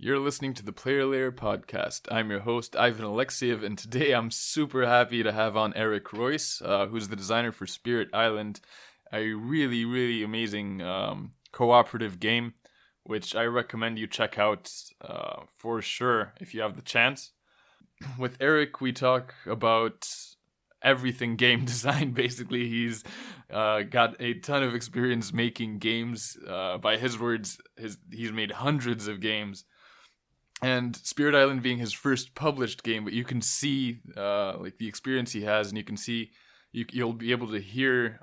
You're listening to the Player Layer podcast. I'm your host, Ivan Alexiev, and today I'm super happy to have on Eric Royce, who's the designer for Spirit Island, a really amazing cooperative game, which I recommend you check out for sure if you have the chance. With Eric, we talk about everything game design. Basically, he's got a ton of experience making games. By his words, he's made hundreds of games. And Spirit Island being his first published game, but you can see like the experience he has, and you can see you'll be able to hear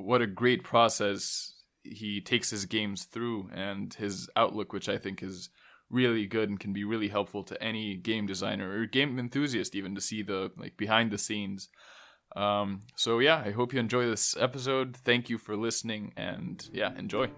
what a great process he takes his games through, and his outlook, which I think is really good and can be really helpful to any game designer or game enthusiast, even to see the behind the scenes. So yeah, I hope you enjoy this episode. Thank you for listening, and yeah, enjoy.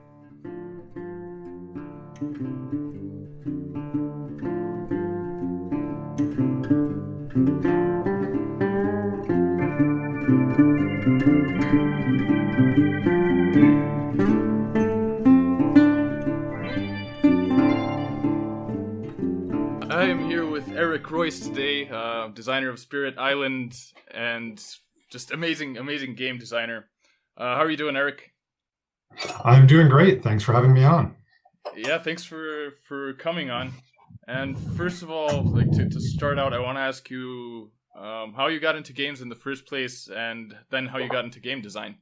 I am here with Eric Royce today, designer of Spirit Island, and just amazing game designer. How are you doing, Eric? I'm doing great. Thanks for having me on. Yeah, thanks for coming on. And first of all, to start out, I want to ask you how you got into games in the first place, and then how you got into game design.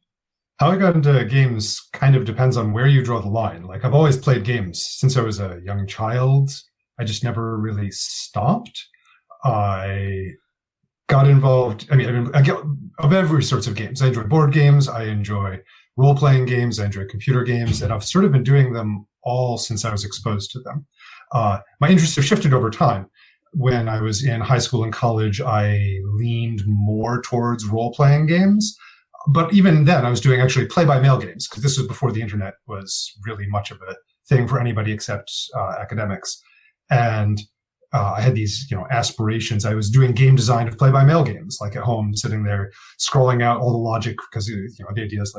How I got into games kind of depends on where you draw the line. Like, I've always played games since I was a young child. I just never really stopped. I got involved. I get of every sorts of games. I enjoy board games. I enjoy role-playing games. I enjoy computer games, and I've sort of been doing them all since I was exposed to them. My interests have shifted over time. When I was in high school and college, I leaned more towards role-playing games. But even then, I was doing actually play-by-mail games, because this was before the internet was really much of a thing for anybody except academics. And I had these, aspirations. I was doing game design of play-by-mail games, like at home, sitting there scrolling out all the logic, because the idea is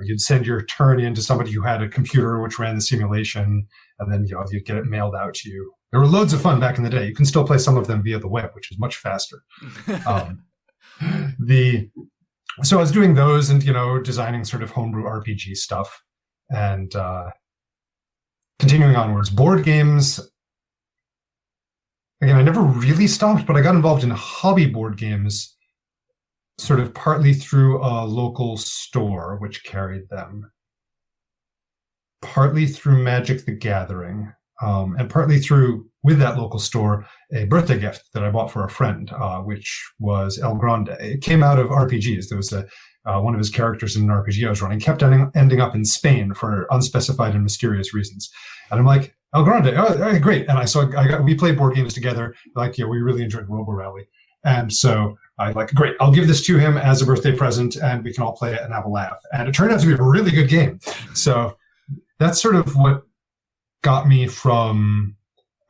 you'd send your turn in to somebody who had a computer which ran the simulation, and then you'd get it mailed out to you. There were loads of fun back in the day. You can still play some of them via the web, which is much faster. So I was doing those and designing sort of homebrew RPG stuff, and continuing onwards. Board games. Again, I never really stopped, but I got involved in hobby board games sort of partly through a local store which carried them, partly through Magic the Gathering, and partly through, with that local store, a birthday gift that I bought for a friend, which was El Grande. It came out of RPGs. There was one of his characters in an RPG I was running kept ending up in Spain for unspecified and mysterious reasons. And I'm like, El Grande, oh, great. And we played board games together. We really enjoyed Robo Rally. And so I great, I'll give this to him as a birthday present, and we can all play it and have a laugh. And it turned out to be a really good game. So that's sort of what got me from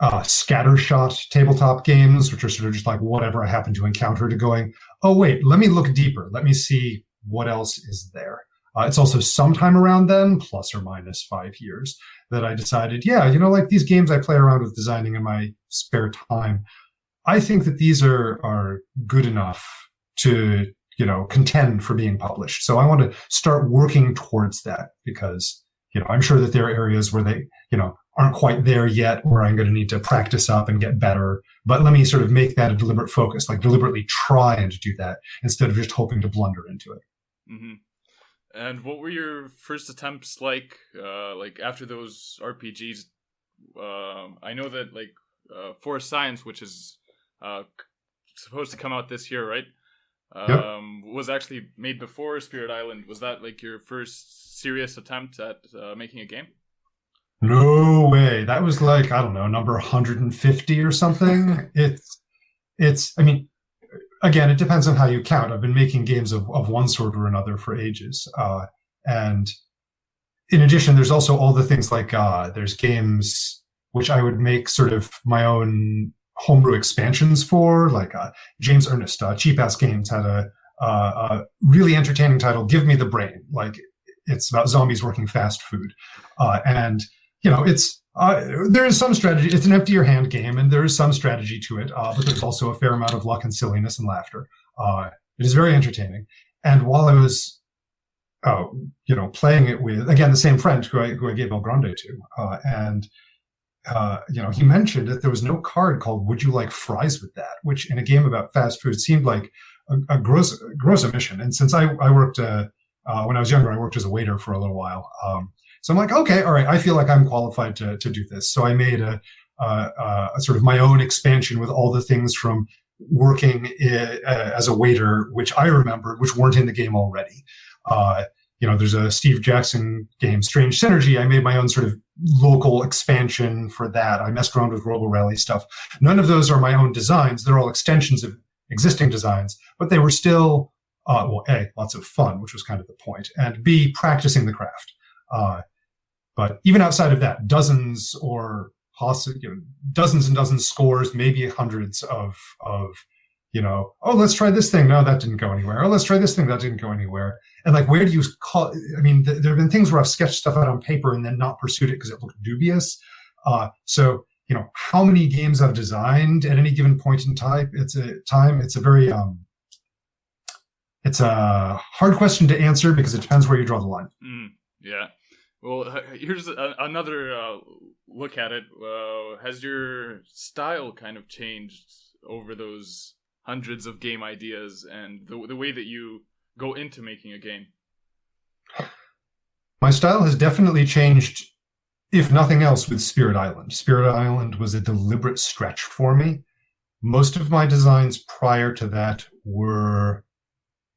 scattershot tabletop games, which are sort of just whatever I happen to encounter, to going, oh, wait, let me look deeper. Let me see what else is there. It's also sometime around then, plus or minus 5 years, that I decided, these games I play around with designing in my spare time, I think that these are good enough to, contend for being published. So I want to start working towards that, because, I'm sure that there are areas where they, aren't quite there yet, where I'm going to need to practice up and get better. But let me sort of make that a deliberate focus, deliberately try and do that instead of just hoping to blunder into it. Mm-hmm. And what were your first attempts like after those RPGs? I know that Forest Science, which is supposed to come out this year, right? Yep. Was actually made before Spirit Island. Was that your first serious attempt at making a game? No way. That was I don't know, number 150 or something. Again, it depends on how you count. I've been making games of one sort or another for ages. And in addition, there's also all the things there's games which I would make sort of my own homebrew expansions for, James Ernest, Cheap Ass Games, had a really entertaining title, Give Me the Brain. It's about zombies working fast food. And it's there is some strategy. It's an empty your hand game, and there is some strategy to it, but there's also a fair amount of luck and silliness and laughter. It is very entertaining. And while I was, playing it with, again, the same friend who I gave El Grande to, he mentioned that there was no card called "Would you like fries with that?" which in a game about fast food seemed like a gross omission. And since I worked when I was younger, I worked as a waiter for a little while. So I'm like, okay, all right, I feel like I'm qualified to do this. So I made a sort of my own expansion with all the things from working as a waiter, which I remembered, which weren't in the game already. There's a Steve Jackson game, Strange Synergy. I made my own sort of local expansion for that. I messed around with Robo Rally stuff. None of those are my own designs. They're all extensions of existing designs, but they were still, A, lots of fun, which was kind of the point, and B, practicing the craft. But even outside of that, dozens and dozens scores, maybe hundreds of let's try this thing. No, that didn't go anywhere. Oh, let's try this thing. That didn't go anywhere. And like, where do you call? I mean, there have been things where I've sketched stuff out on paper and then not pursued it because it looked dubious. So how many games I've designed at any given point in time? It's a very it's a hard question to answer because it depends where you draw the line. Yeah. Well, here's another look at it. Has your style kind of changed over those hundreds of game ideas and the way that you go into making a game? My style has definitely changed, if nothing else, with Spirit Island. Spirit Island was a deliberate stretch for me. Most of my designs prior to that were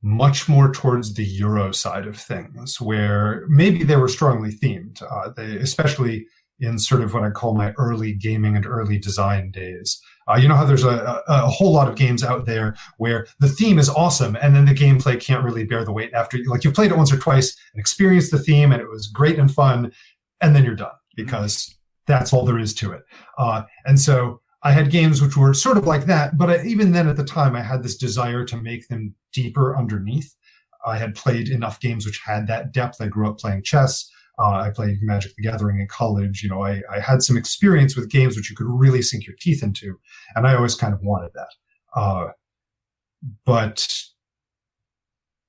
much more towards the Euro side of things, where maybe they were strongly themed, especially in sort of what I call my early gaming and early design days. You know how there's a whole lot of games out there where the theme is awesome and then the gameplay can't really bear the weight after, like, you've played it once or twice and experienced the theme and it was great and fun, and then you're done because that's all there is to it. And so I had games which were sort of like that, but even then at the time I had this desire to make them deeper underneath. I had played enough games which had that depth. I grew up playing chess. I played Magic the Gathering in college. I had some experience with games which you could really sink your teeth into, and I always kind of wanted that. But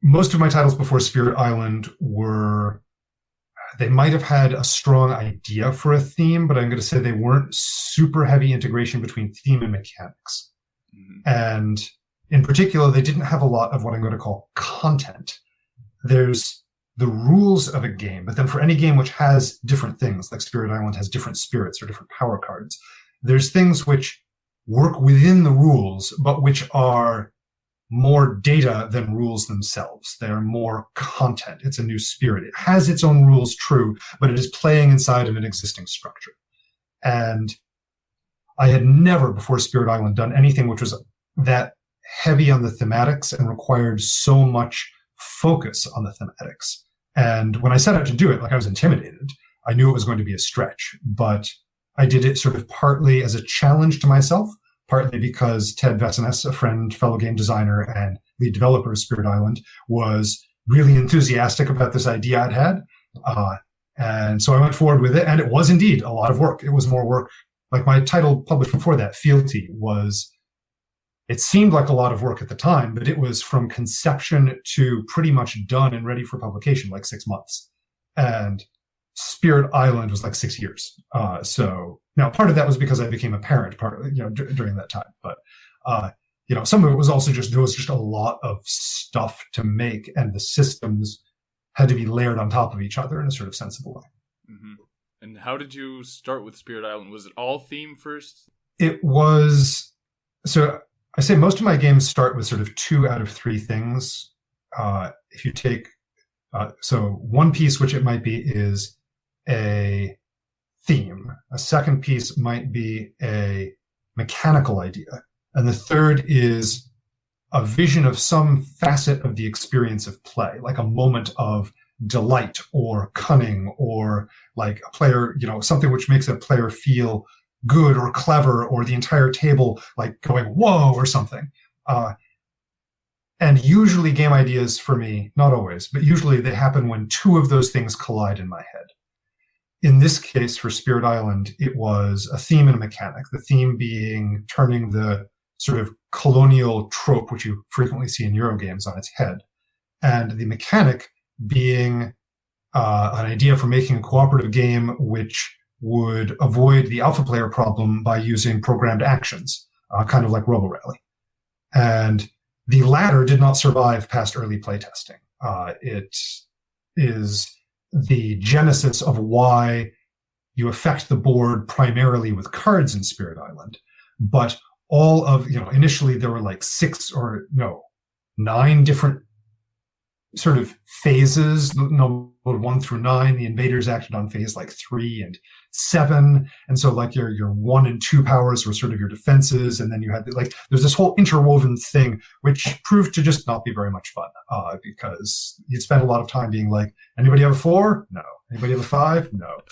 most of my titles before Spirit Island they might have had a strong idea for a theme, but I'm going to say they weren't super heavy integration between theme and mechanics. And in particular, they didn't have a lot of what I'm going to call content. There's the rules of a game, but then for any game which has different things, like Spirit Island has different spirits or different power cards, there's things which work within the rules, but which are more data than rules themselves. They're more content. It's a new spirit. It has its own rules, true, but it is playing inside of an existing structure. And I had never before Spirit Island done anything which was that heavy on the thematics and required so much focus on the thematics. And when I set out to do it, I was intimidated. I knew it was going to be a stretch, but I did it sort of partly as a challenge to myself, partly because Ted Vesines, a friend, fellow game designer, and lead developer of Spirit Island, was really enthusiastic about this idea I'd had. And so I went forward with it, and it was indeed a lot of work. It was more work. Like my title published before that, Fealty, it seemed like a lot of work at the time, but it was from conception to pretty much done and ready for publication, like 6 months. And Spirit Island was like 6 years. So now part of that was because I became a parent during that time. But, some of it was also there was just a lot of stuff to make, and the systems had to be layered on top of each other in a sort of sensible way. Mm-hmm. And how did you start with Spirit Island? Was it all theme first? It was. So I say most of my games start with sort of 2 out of 3 things. If you take, so one piece, which it might be, is a theme. A second piece might be a mechanical idea. And the third is a vision of some facet of the experience of play, like a moment of delight or cunning, or like a player, something which makes a player feel good or clever, or the entire table like going, whoa, or something. And usually game ideas for me, not always, but usually they happen when 2 of those things collide in my head. in this case, for Spirit Island, it was a theme and a mechanic. The theme being turning the sort of colonial trope, which you frequently see in Euro games, on its head. And the mechanic being an idea for making a cooperative game which would avoid the alpha player problem by using programmed actions, kind of like Robo Rally. And the latter did not survive past early playtesting. It is the genesis of why you affect the board primarily with cards in Spirit Island. But all of, initially there were like 9 different sort of phases, 1 through 9. The invaders acted on phase like 3 and 7. And so like your 1 and 2 powers were sort of your defenses. And then you had there's this whole interwoven thing, which proved to just not be very much fun, because you'd spend a lot of time being like, anybody have a 4? No. Anybody have a 5? No.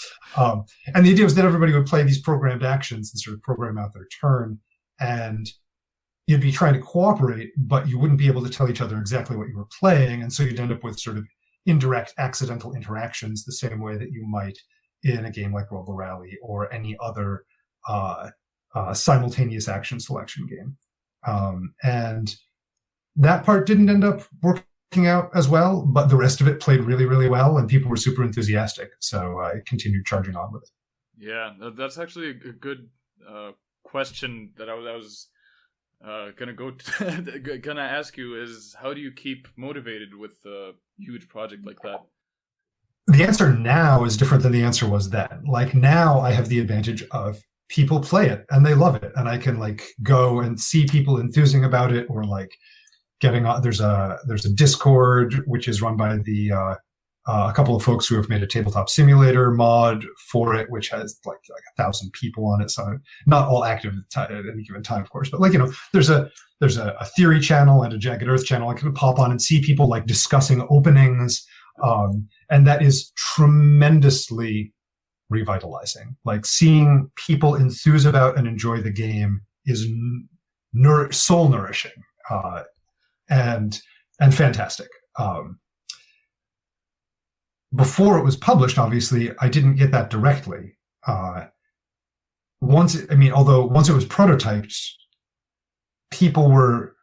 And the idea was that everybody would play these programmed actions and sort of program out their turn. And you'd be trying to cooperate, but you wouldn't be able to tell each other exactly what you were playing. And so you'd end up with sort of indirect accidental interactions, the same way that you might in a game like Robo Rally or any other simultaneous action selection game. And that part didn't end up working out as well, but the rest of it played really, really well, and people were super enthusiastic. So I continued charging on with it. Yeah, that's actually a good question that I was gonna ask you is, how do you keep motivated with a huge project like that? The answer now is different than the answer was then. Like now I have the advantage of people play it and they love it, and I can go and see people enthusing about it, or getting on. There's a Discord which is run by a couple of folks who have made a tabletop simulator mod for it, which has like 1,000 people on it. So not all active at any given time, of course, but there's a theory channel and a Jagged Earth channel. I can pop on and see people discussing openings. And that is tremendously revitalizing. Seeing people enthuse about and enjoy the game is soul nourishing, and fantastic. Before it was published, obviously, I didn't get that directly. Once it was prototyped, people were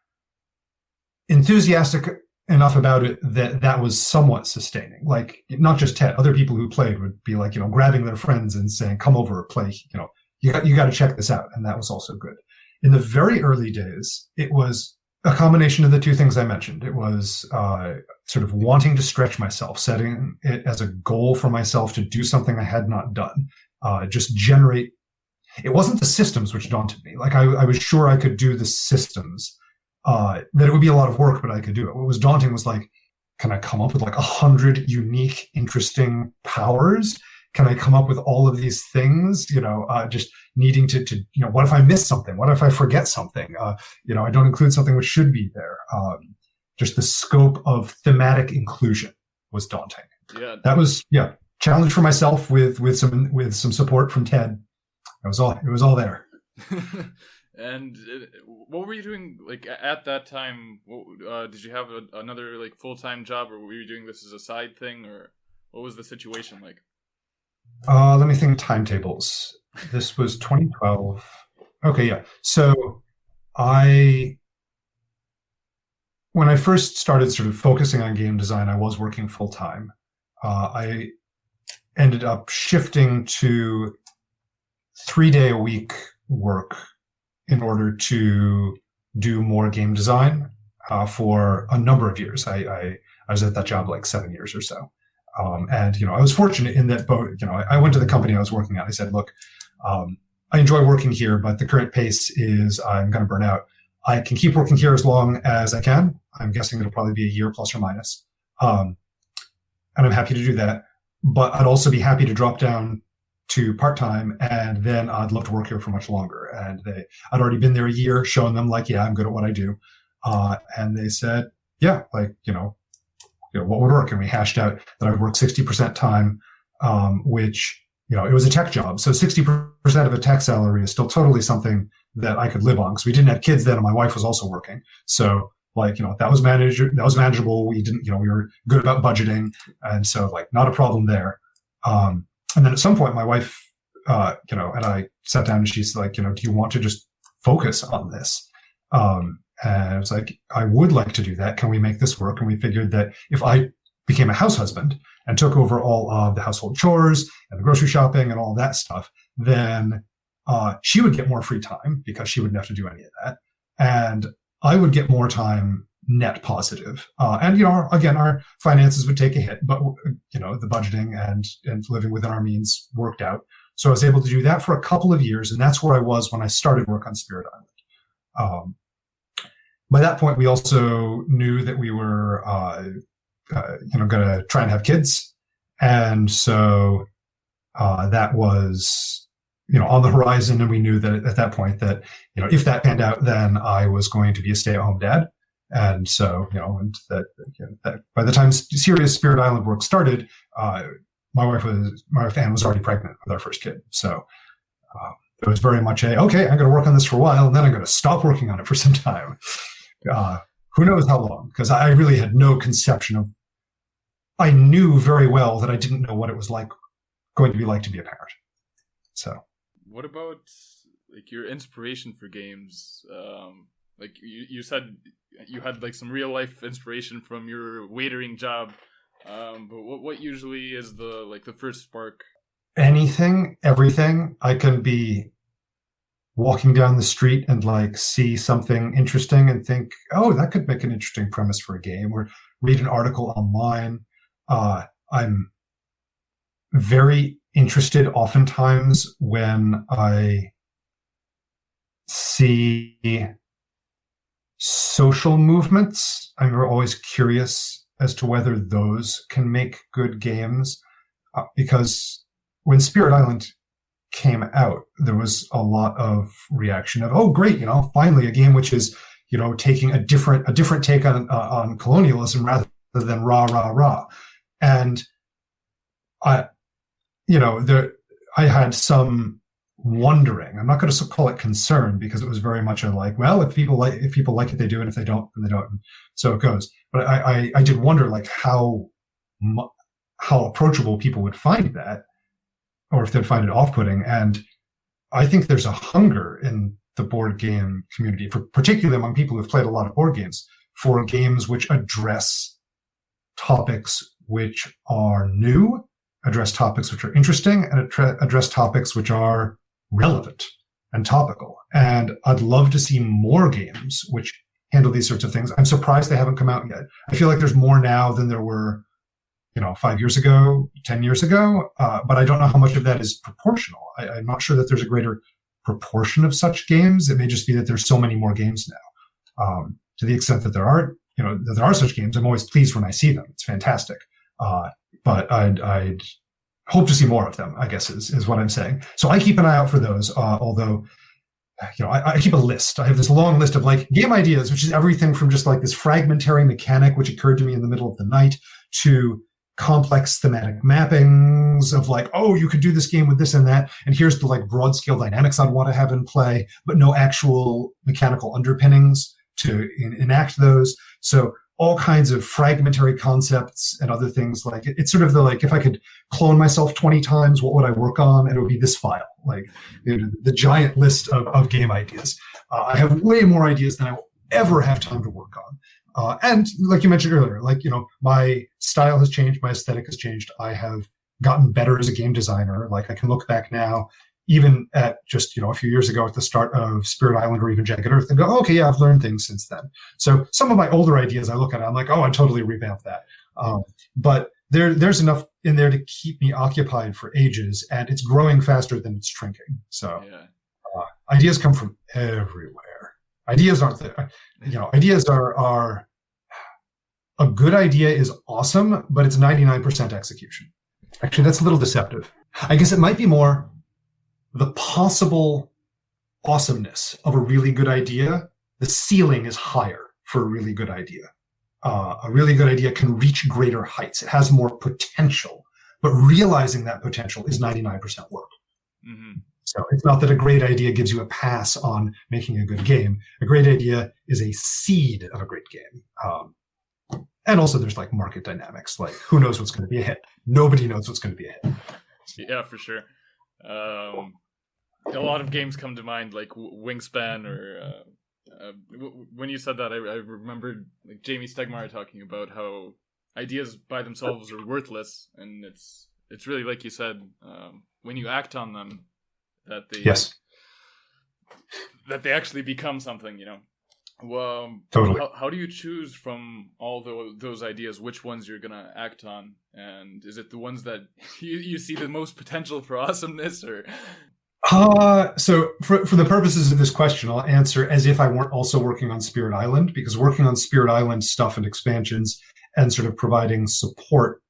enthusiastic enough about it that was somewhat sustaining. Not just Ted, other people who played would be grabbing their friends and saying, "Come over, play. You got to check this out," and that was also good. In the very early days, it was a combination of the two things I mentioned. It was sort of wanting to stretch myself, setting it as a goal for myself to do something I had not done, just generate. It wasn't the systems which daunted me. I was sure I could do the systems, that it would be a lot of work, but I could do it. What was daunting was can I come up with 100 unique, interesting powers? Can I come up with all of these things? Just needing to what if I miss something? What if I forget something? I don't include something which should be there. Just the scope of thematic inclusion was daunting. Yeah, that was challenge for myself with some support from Ted. It was all there. And what were you doing at that time? Did you have another full-time job, or were you doing this as a side thing, or what was the situation like? Let me think. Timetables. This was 2012. Okay, yeah. So when I first started sort of focusing on game design, I was working full time. I ended up shifting to 3-day-a-week work in order to do more game design for a number of years. I was at that job 7 years or so. And I was fortunate in that both, I went to the company I was working at. I said, look, I enjoy working here, but the current pace is I'm going to burn out. I can keep working here as long as I can. I'm guessing it'll probably be a year plus or minus. And I'm happy to do that. But I'd also be happy to drop down to part-time, and then I'd love to work here for much longer. And I'd already been there a year, showing them I'm good at what I do. And they said, yeah, what would work? And we hashed out that I would work 60% time, which, it was a tech job. So 60% of a tech salary is still totally something that I could live on, because we didn't have kids then and my wife was also working. So that was manageable. We didn't, we were good about budgeting. And so not a problem there. And then at some point, my wife, and I sat down and she's like, do you want to just focus on this? And I was like, I would like to do that. Can we make this work? And we figured that if I became a house husband and took over all of the household chores and the grocery shopping and all that stuff, then she would get more free time because she wouldn't have to do any of that. And I would get more time net positive. And again, our finances would take a hit, but, the budgeting and living within our means worked out. So I was able to do that for a couple of years. And that's where I was when I started work on Spirit Island. By that point, we also knew that we were, going to try and have kids. And so that was, on the horizon. And we knew that at that point that, if that panned out, then I was going to be a stay-at-home dad. And so, that by the time serious Spirit Island work started, my wife Anne was already pregnant with our first kid. So it was very much okay, I'm going to work on this for a while, and then I'm going to stop working on it for some time. Who knows how long? Because I really had no conception of. I knew very well that I didn't know what it was going to be like to be a parent. So, what about your inspiration for games? You said you had some real life inspiration from your waitering job, but what usually is the first spark? Anything, everything. I can be walking down the street and see something interesting and think, oh, that could make an interesting premise for a game, or read an article online. I'm very interested oftentimes when I see social movements. I'm always curious as to whether those can make good games, because when Spirit Island came out, there was a lot of reaction of, oh, great, finally a game which is, taking a different take on colonialism rather than rah, rah, rah. And I had some wondering. I'm not going to call it concern, because it was very much if people like it, they do, and if they don't, then they don't. And so it goes. But I did wonder how approachable people would find that, or if they'd find it off-putting. And I think there's a hunger in the board game community, particularly among people who've played a lot of board games, for games which address topics which are new, address topics which are interesting, and address topics which are relevant and topical. And I'd love to see more games which handle these sorts of things. I'm surprised they haven't come out yet. I feel like there's more now than there were, 5 years ago, 10 years ago. But I don't know how much of that is proportional. I'm not sure that there's a greater proportion of such games. It may just be that there's so many more games now. To the extent that there are such games, I'm always pleased when I see them. It's fantastic. But I'd hope to see more of them, I guess is what I'm saying. So I keep an eye out for those, although, I keep a list. I have this long list of game ideas, which is everything from just this fragmentary mechanic, which occurred to me in the middle of the night, to complex thematic mappings of you could do this game with this and that, and here's the broad scale dynamics I'd want to have in play, but no actual mechanical underpinnings to enact those. So all kinds of fragmentary concepts and other things. It's sort of if I could clone myself 20 times, what would I work on? And it would be this file, the giant list of game ideas. I have way more ideas than I will ever have time to work on. And like you mentioned earlier, my style has changed, my aesthetic has changed. I have gotten better as a game designer. I can look back now, even at just, a few years ago at the start of Spirit Island or even Jagged Earth, and go, oh, okay, yeah, I've learned things since then. So some of my older ideas I look at, I'm oh, I'd totally revamp that. But there's enough in there to keep me occupied for ages, and it's growing faster than it's shrinking. So ideas come from everywhere. Ideas aren't there. Ideas are a good idea is awesome, but it's 99% execution. Actually, that's a little deceptive. I guess it might be more the possible awesomeness of a really good idea. The ceiling is higher for a really good idea. A really good idea can reach greater heights. It has more potential, but realizing that potential is 99% work. Mm-hmm. So it's not that a great idea gives you a pass on making a good game. A great idea is a seed of a great game. And also there's market dynamics. Who knows what's going to be a hit? Nobody knows what's going to be a hit. Yeah, for sure. A lot of games come to mind, like Wingspan, or when you said that, I remembered like Jamie Stegmaier talking about how ideas by themselves are worthless, and it's really like you said, when you act on them, that they Yes. that they actually become something, you know. Well, Totally. how do you choose from all those ideas which ones you're gonna act on, and is it the ones that you see the most potential for awesomeness, or? So for the purposes of this question, I'll answer as if I weren't also working on Spirit Island, because working on Spirit Island stuff and expansions and sort of providing support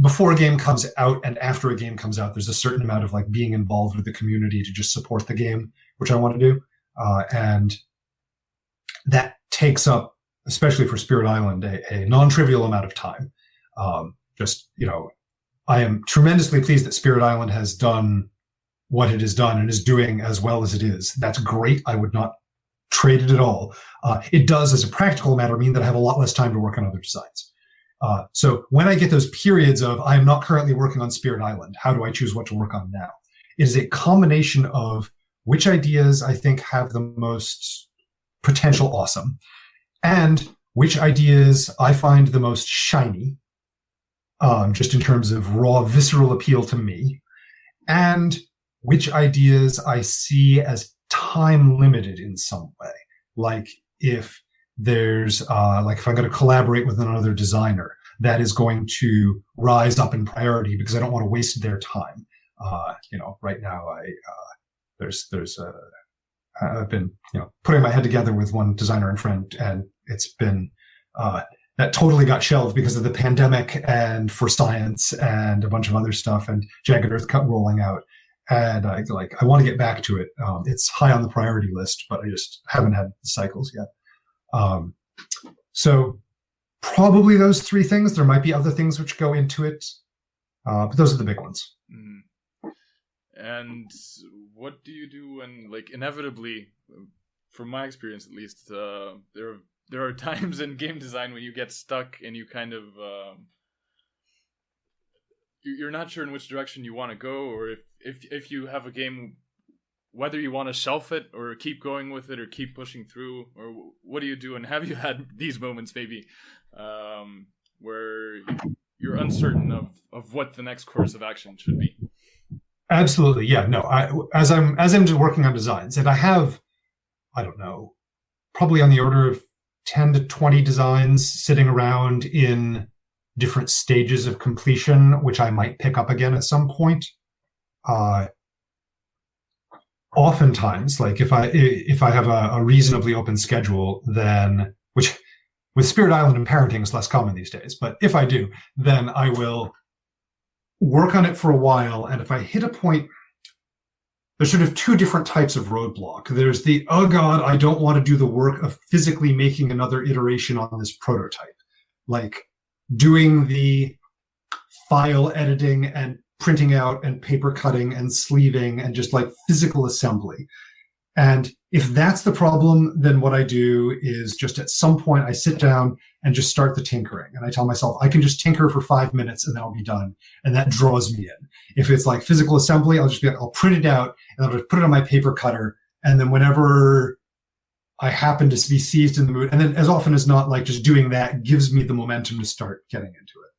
before a game comes out and after a game comes out, there's a certain amount of like being involved with the community to just support the game, which I want to do. And that takes up, especially for Spirit Island, a non-trivial amount of time. I am tremendously pleased that Spirit Island has done what it has done and is doing as well as it is. That's great. I would not trade it at all. It does, as a practical matter, mean that I have a lot less time to work on other designs. So when I get those periods of, I am not currently working on Spirit Island, how do I choose what to work on now? It is a combination of which ideas I think have the most potential awesome, and which ideas I find the most shiny, just in terms of raw visceral appeal to me, and which ideas I see as time limited in some way. Like if there's, if I'm going to collaborate with another designer, that is going to rise up in priority because I don't want to waste their time. Right now I've been, putting my head together with one designer and friend, and it's been, that totally got shelved because of the pandemic and for science and a bunch of other stuff and Jagged Earth Cut rolling out. And I want to get back to it. It's high on the priority list, but I just haven't had the cycles yet. So probably those three things. There might be other things which go into it, but those are the big ones. Mm. And what do you do when, like, inevitably, from my experience at least, there are times in game design when you get stuck and you kind of you're not sure in which direction you want to go, or if you have a game, whether you want to shelf it or keep going with it or keep pushing through, or what do you do? And have you had these moments maybe where you're uncertain of what the next course of action should be? Absolutely, yeah. No, as I'm working on designs, and I have, I don't know, probably on the order of 10 to 20 designs sitting around in different stages of completion, which I might pick up again at some point. Oftentimes, like if I have a reasonably open schedule, then, which with Spirit Island and parenting is less common these days, but if I do, then I will work on it for a while. And if I hit a point, there's sort of two different types of roadblock. There's the, oh God, I don't want to do the work of physically making another iteration on this prototype. Like doing the file editing and printing out and paper cutting and sleeving and just like physical assembly. And if that's the problem, then what I do is just at some point I sit down and just start the tinkering. And I tell myself, I can just tinker for 5 minutes and then I'll be done. And that draws me in. If it's like physical assembly, I'll print it out and I'll just put it on my paper cutter. And then whenever I happen to be seized in the mood, and then as often as not, like just doing that gives me the momentum to start getting into it.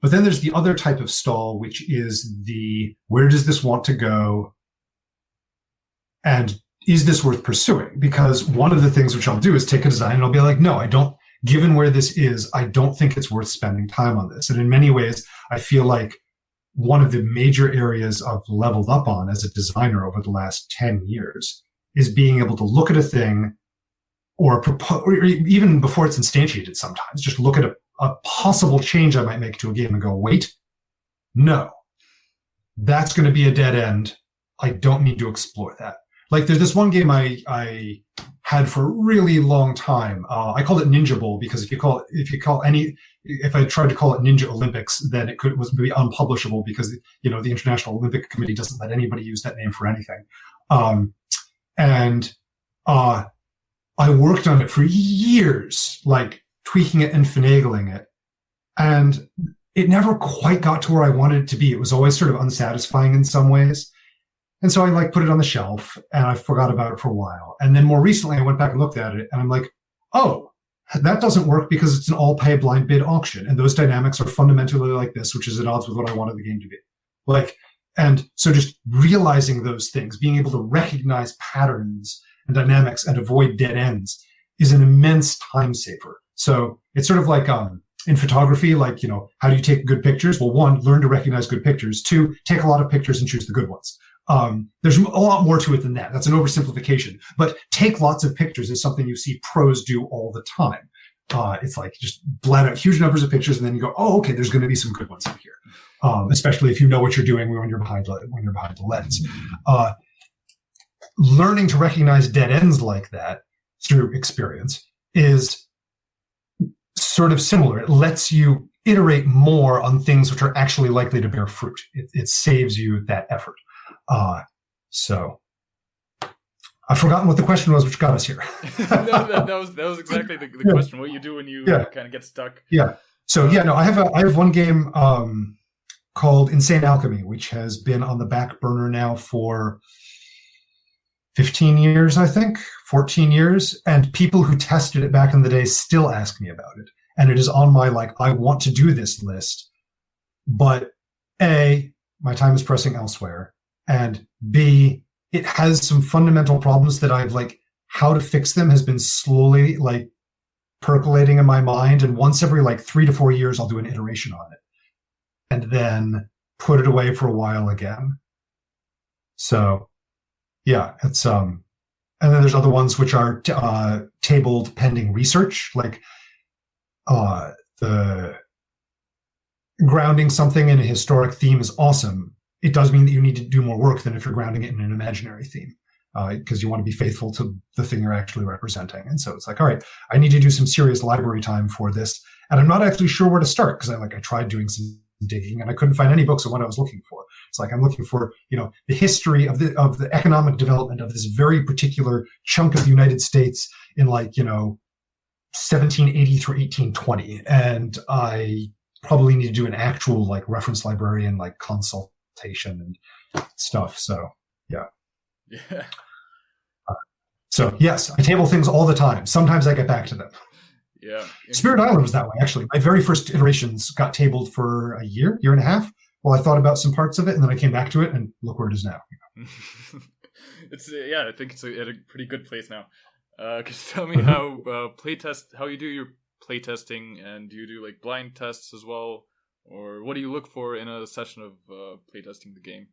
But then there's the other type of stall, which is the, where does this want to go? And is this worth pursuing? Because one of the things which I'll do is take a design and I'll be like, no, I don't, given where this is, I don't think it's worth spending time on this. And in many ways, I feel like one of the major areas I've leveled up on as a designer over the last 10 years is being able to look at a thing or even before it's instantiated sometimes, just look at a possible change I might make to a game and go, wait, no, that's going to be a dead end. I don't need to explore that. Like there's this one game I had for a really long time. I called it Ninja Bowl because if I tried to call it Ninja Olympics, then it was be unpublishable because the International Olympic Committee doesn't let anybody use that name for anything. I worked on it for years, like tweaking it and finagling it. And it never quite got to where I wanted it to be. It was always sort of unsatisfying in some ways. And so I like put it on the shelf and I forgot about it for a while. And then more recently I went back and looked at it and I'm like, oh, that doesn't work because it's an all pay blind bid auction. And those dynamics are fundamentally like this, which is at odds with what I wanted the game to be. Like, and so just realizing those things, being able to recognize patterns and dynamics and avoid dead ends is an immense time saver. So it's sort of like, in photography, like, how do you take good pictures? Well, one, learn to recognize good pictures. Two, take a lot of pictures and choose the good ones. There's a lot more to it than that. That's an oversimplification. But take lots of pictures is something you see pros do all the time. It's like just blend out huge numbers of pictures, and then you go, oh, okay, there's going to be some good ones in here. Especially if you know what you're doing when you're behind the lens. Learning to recognize dead ends like that through experience is sort of similar. It lets you iterate more on things which are actually likely to bear fruit. It saves you that effort. So I've forgotten what the question was, which got us here. that was exactly the question. What you do when you kind of get stuck. Yeah. So I have one game called Insane Alchemy, which has been on the back burner now for 15 years, I think, 14 years. And people who tested it back in the day still ask me about it. And it is on my, I want to do this list. But A, my time is pressing elsewhere. And B, it has some fundamental problems that I've how to fix them has been slowly percolating in my mind. And once every 3 to 4 years, I'll do an iteration on it and then put it away for a while again. So yeah, it's, and then there's other ones which are tabled pending research, the grounding something in a historic theme is awesome. It does mean that you need to do more work than if you're grounding it in an imaginary theme, because you want to be faithful to the thing you're actually representing. And so it's all right, I need to do some serious library time for this. And I'm not actually sure where to start because I tried doing some digging and I couldn't find any books of what I was looking for. It's I'm looking for, the history of the economic development of this very particular chunk of the United States in 1780 through 1820. And I probably need to do an actual reference librarian consultation and stuff. So yeah. So yes, I table things all the time. Sometimes I get back to them. Yeah. Spirit Island was that way, actually. My very first iterations got tabled for a year and a half while I thought about some parts of it, and then I came back to it, and look where it is now. It's I think it's at a pretty good place now. Could you tell me how how you do your playtesting, and do you do blind tests as well? Or what do you look for in a session of playtesting the game?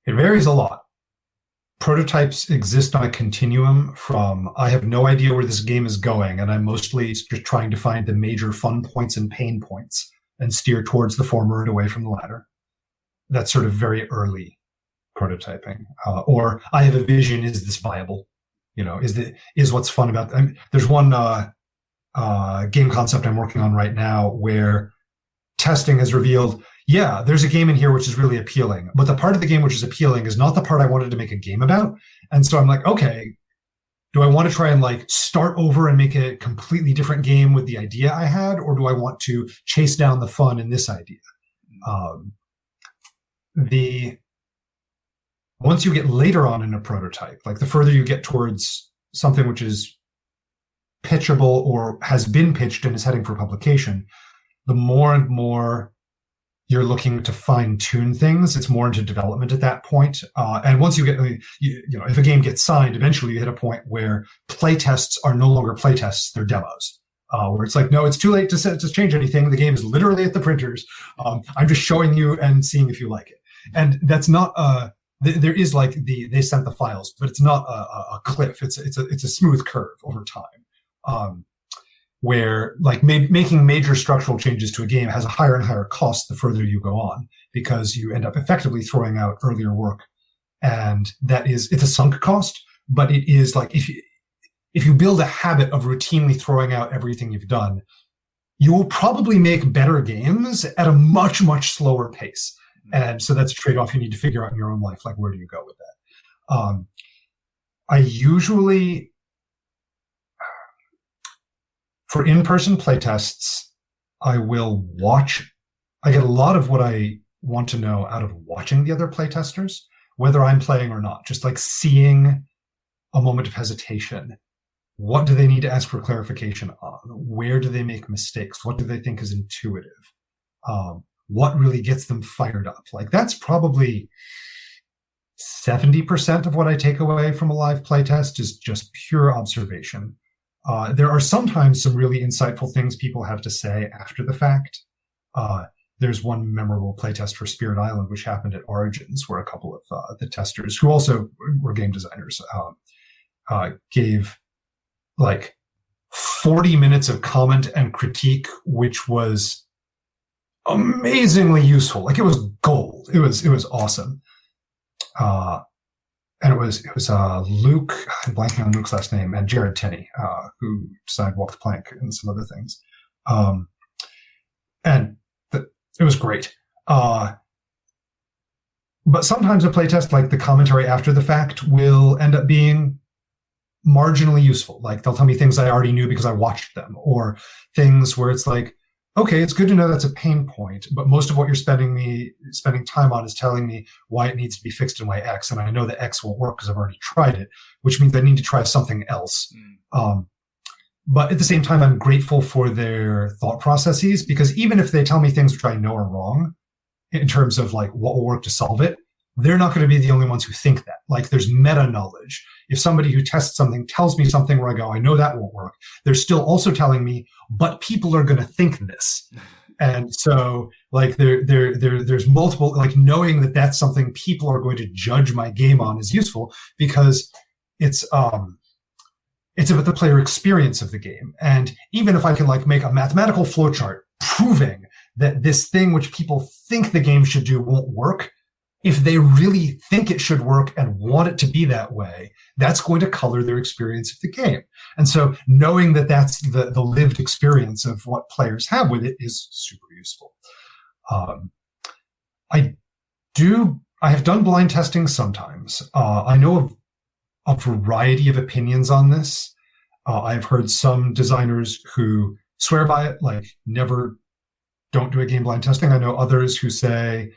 It varies a lot. Prototypes exist on a continuum from I have no idea where this game is going, and I'm mostly just trying to find the major fun points and pain points and steer towards the former and away from the latter. That's sort of very early prototyping. Or I have a vision, is this viable? Is what's fun about there's one game concept I'm working on right now where testing has revealed, there's a game in here which is really appealing, but the part of the game which is appealing is not the part I wanted to make a game about. And so I'm okay, do I want to try and start over and make a completely different game with the idea I had, or do I want to chase down the fun in this idea? Once you get later on in a prototype, the further you get towards something which is pitchable or has been pitched and is heading for publication, the more and more you're looking to fine tune things. It's more into development at that point. And once you get, if a game gets signed, eventually you hit a point where play tests are no longer play tests, they're demos. Where it's no, it's too late to change anything. The game is literally at the printers. I'm just showing you and seeing if you like it. And that's not, there is they sent the files, but it's not a cliff. It's a smooth curve over time. Where making major structural changes to a game has a higher and higher cost the further you go on, because you end up effectively throwing out earlier work. And it's a sunk cost, but it is if you build a habit of routinely throwing out everything you've done, you will probably make better games at a much, much slower pace. And so that's a trade-off you need to figure out in your own life. Where do you go with that? I usually, for in-person playtests, I will watch. I get a lot of what I want to know out of watching the other playtesters, whether I'm playing or not. Just like seeing a moment of hesitation. What do they need to ask for clarification on? Where do they make mistakes? What do they think is intuitive? What really gets them fired up? Like that's probably 70% of what I take away from a live playtest is just pure observation. There are sometimes some really insightful things people have to say after the fact. There's one memorable playtest for Spirit Island, which happened at Origins, where a couple of the testers, who also were game designers, gave like 40 minutes of comment and critique, which was amazingly useful. Like it was gold. It was awesome. And it was Luke, I'm blanking on Luke's last name, and Jared Tenney, who designed Walk the Plank and some other things. It was great. But sometimes a playtest, like the commentary after the fact, will end up being marginally useful. Like they'll tell me things I already knew because I watched them, or things where it's like, okay, it's good to know that's a pain point, but most of what you're spending time on is telling me why it needs to be fixed in way X, and I know that X won't work because I've already tried it, which means I need to try something else. But at the same time, I'm grateful for their thought processes, because even if they tell me things which I know are wrong in terms of like what will work to solve it, they're not going to be the only ones who think that. Like there's meta knowledge. If somebody who tests something tells me something where I go, I know that won't work, they're still also telling me, but people are going to think this. And so like there's multiple, like knowing that that's something people are going to judge my game on is useful, because it's about the player experience of the game. And even if I can like make a mathematical flowchart proving that this thing which people think the game should do won't work, if they really think it should work and want it to be that way, that's going to color their experience of the game. And so knowing that that's the lived experience of what players have with it is super useful. I have done blind testing sometimes. I know of a variety of opinions on this. I've heard some designers who swear by it, like don't do a game blind testing. I know others who say,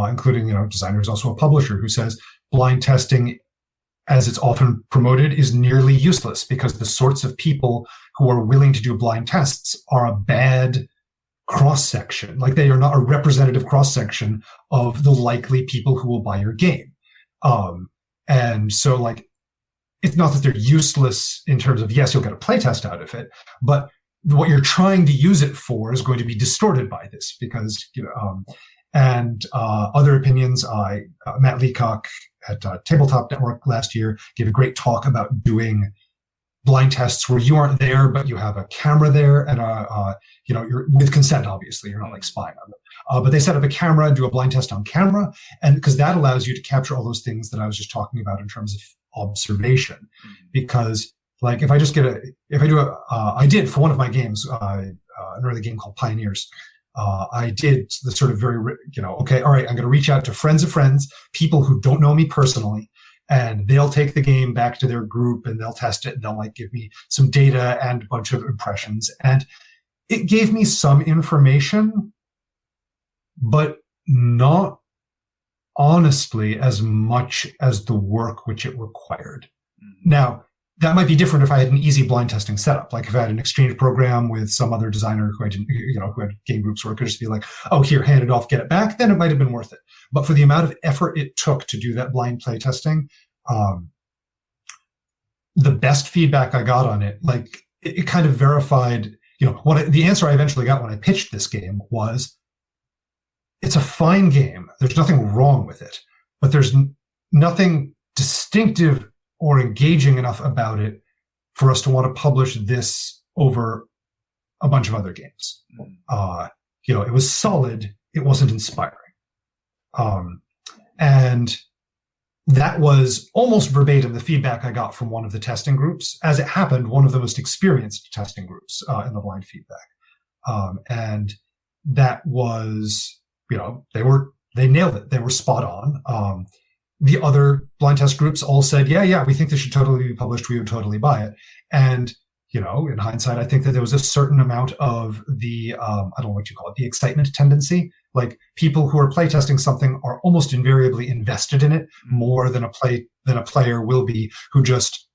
including, designers, also a publisher, who says blind testing, as it's often promoted, is nearly useless because the sorts of people who are willing to do blind tests are a bad cross-section. Like they are not a representative cross-section of the likely people who will buy your game. And so like, it's not that they're useless in terms of, yes, you'll get a playtest out of it, but what you're trying to use it for is going to be distorted by this because, and other opinions. Matt Leacock at Tabletop Network last year gave a great talk about doing blind tests where you aren't there, but you have a camera there, and you're with consent. Obviously, you're not like spying on them. But they set up a camera and do a blind test on camera, and because that allows you to capture all those things that I was just talking about in terms of observation. Because like if I did for one of my games, an early game called Pioneers. I did the sort of very, okay, all right, I'm going to reach out to friends of friends, people who don't know me personally, and they'll take the game back to their group and they'll test it and they'll like give me some data and a bunch of impressions. And it gave me some information, but not honestly as much as the work which it required. Now, that might be different if I had an easy blind testing setup. Like if I had an exchange program with some other designer who who had game groups where it could just be like, oh, here, hand it off, get it back, then it might have been worth it. But for the amount of effort it took to do that blind play testing, the best feedback I got on it, like it kind of verified, the answer I eventually got when I pitched this game was, it's a fine game. There's nothing wrong with it, but there's nothing distinctive or engaging enough about it for us to want to publish this over a bunch of other games. It was solid. It wasn't inspiring. And that was almost verbatim the feedback I got from one of the testing groups. As it happened, one of the most experienced testing groups in the blind feedback. And that was, they nailed it. They were spot on. The other blind test groups all said, yeah, we think this should totally be published. We would totally buy it. And, in hindsight, I think that there was a certain amount of the, I don't know what you call it, the excitement tendency. Like people who are playtesting something are almost invariably invested in it more than a player will be who just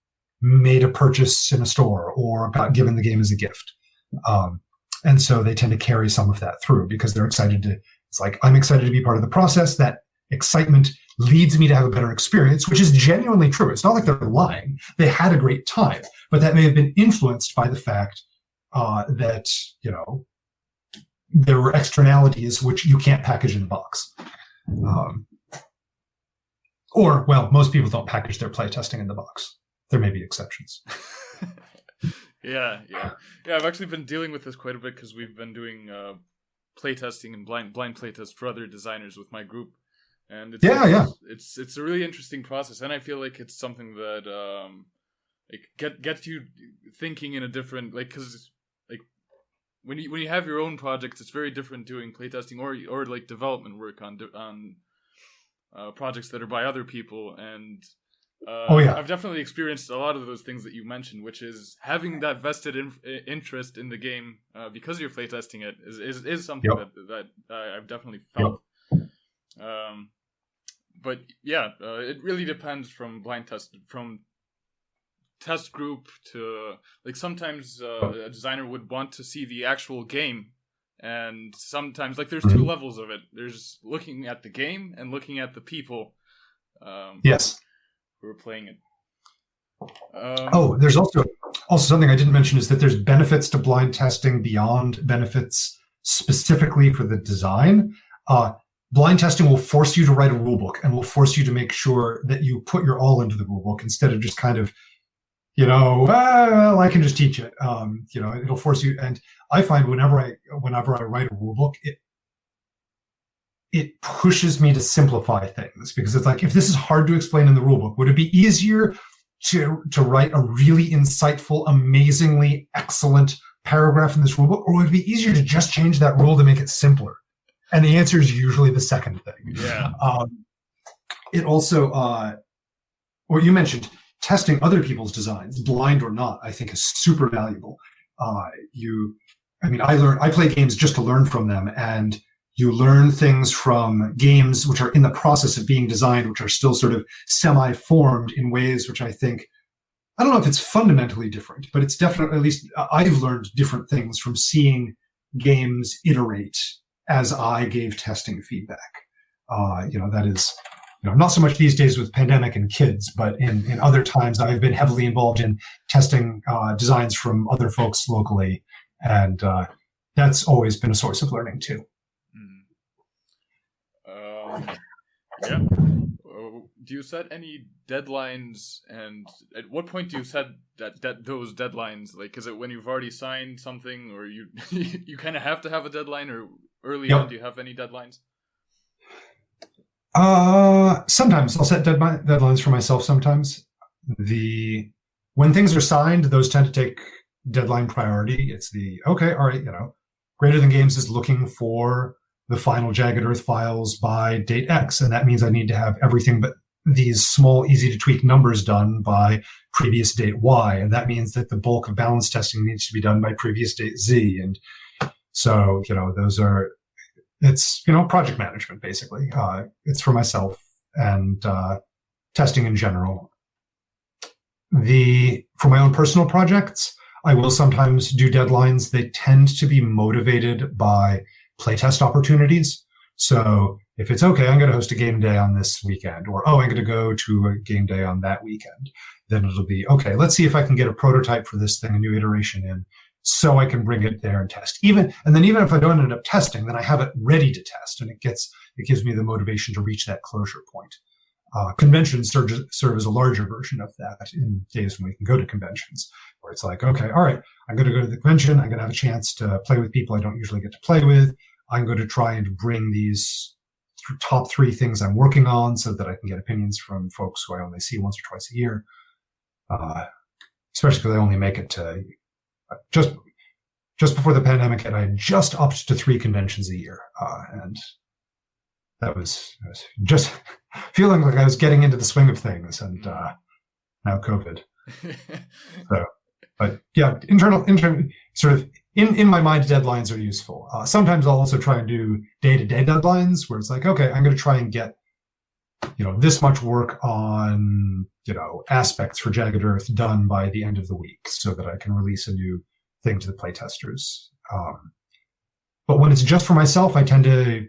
made a purchase in a store or got given the game as a gift. And so they tend to carry some of that through because they're excited it's like, I'm excited to be part of the process. That excitement leads me to have a better experience, which is genuinely true. It's not like they're lying. They had a great time, but that may have been influenced by the fact that, there were externalities which you can't package in a box. Most people don't package their playtesting in the box. There may be exceptions. Yeah. I've actually been dealing with this quite a bit because we've been doing playtesting and blind playtest for other designers with my group. And it's a really interesting process, and I feel like it's something that gets you thinking in a different, because when you have your own projects, it's very different doing playtesting or like development work on projects that are by other people. And I've definitely experienced a lot of those things that you mentioned, which is having that vested interest in the game because you're playtesting it is something that I've definitely felt. But it really depends from test group to sometimes a designer would want to see the actual game, and sometimes there's two levels of it. There's looking at the game and looking at the people. Yes. Who are playing it. There's also something I didn't mention is that there's benefits to blind testing beyond benefits specifically for the design. Blind testing will force you to write a rulebook and will force you to make sure that you put your all into the rulebook instead of just kind of, I can just teach it. It'll force you. And I find whenever I write a rulebook, it pushes me to simplify things because it's like, if this is hard to explain in the rulebook, would it be easier to write a really insightful, amazingly excellent paragraph in this rulebook, or would it be easier to just change that rule to make it simpler? And the answer is usually the second thing. Yeah. It also, what you mentioned, testing other people's designs, blind or not, I think is super valuable. I play games just to learn from them, and you learn things from games which are in the process of being designed, which are still sort of semi-formed in ways which I think, I don't know if it's fundamentally different, but it's definitely, at least I've learned different things from seeing games iterate as I gave testing feedback. That is, not so much these days with pandemic and kids, but in other times I've been heavily involved in testing designs from other folks locally. And that's always been a source of learning too. Do you set any deadlines, and at what point do you set that those deadlines? Is it when you've already signed something, or you you kind of have to have a deadline, or early on, do you have any deadlines? Sometimes I'll set deadlines for myself. Sometimes when things are signed, those tend to take deadline priority. It's all right, Greater Than Games is looking for the final Jagged Earth files by date X, and that means I need to have everything but these small, easy to tweak numbers done by previous date Y, and that means that the bulk of balance testing needs to be done by previous date Z. And so, it's project management basically. It's for myself and testing in general. For my own personal projects, I will sometimes do deadlines. They tend to be motivated by playtest opportunities. So if it's okay, I'm going to host a game day on this weekend, or, I'm going to go to a game day on that weekend, then it'll be, okay, let's see if I can get a prototype for this thing, a new iteration in, so I can bring it there and test. Even if I don't end up testing, then I have it ready to test, and it gives me the motivation to reach that closure point. Conventions serve as a larger version of that in days when we can go to conventions, where it's like, okay, all right, I'm going to go to the convention. I'm going to have a chance to play with people I don't usually get to play with. I'm going to try and bring these top 3 things I'm working on so that I can get opinions from folks who I only see once or twice a year. Especially because I only make it to just before the pandemic hit, I just upped to 3 conventions a year. And that was just feeling like I was getting into the swing of things, and now COVID. So But yeah, internal sort of in my mind, deadlines are useful. Sometimes I'll also try and do day-to-day deadlines where it's like, okay, I'm going to try and get, this much work on, aspects for Jagged Earth done by the end of the week so that I can release a new thing to the playtesters. But when it's just for myself, I tend to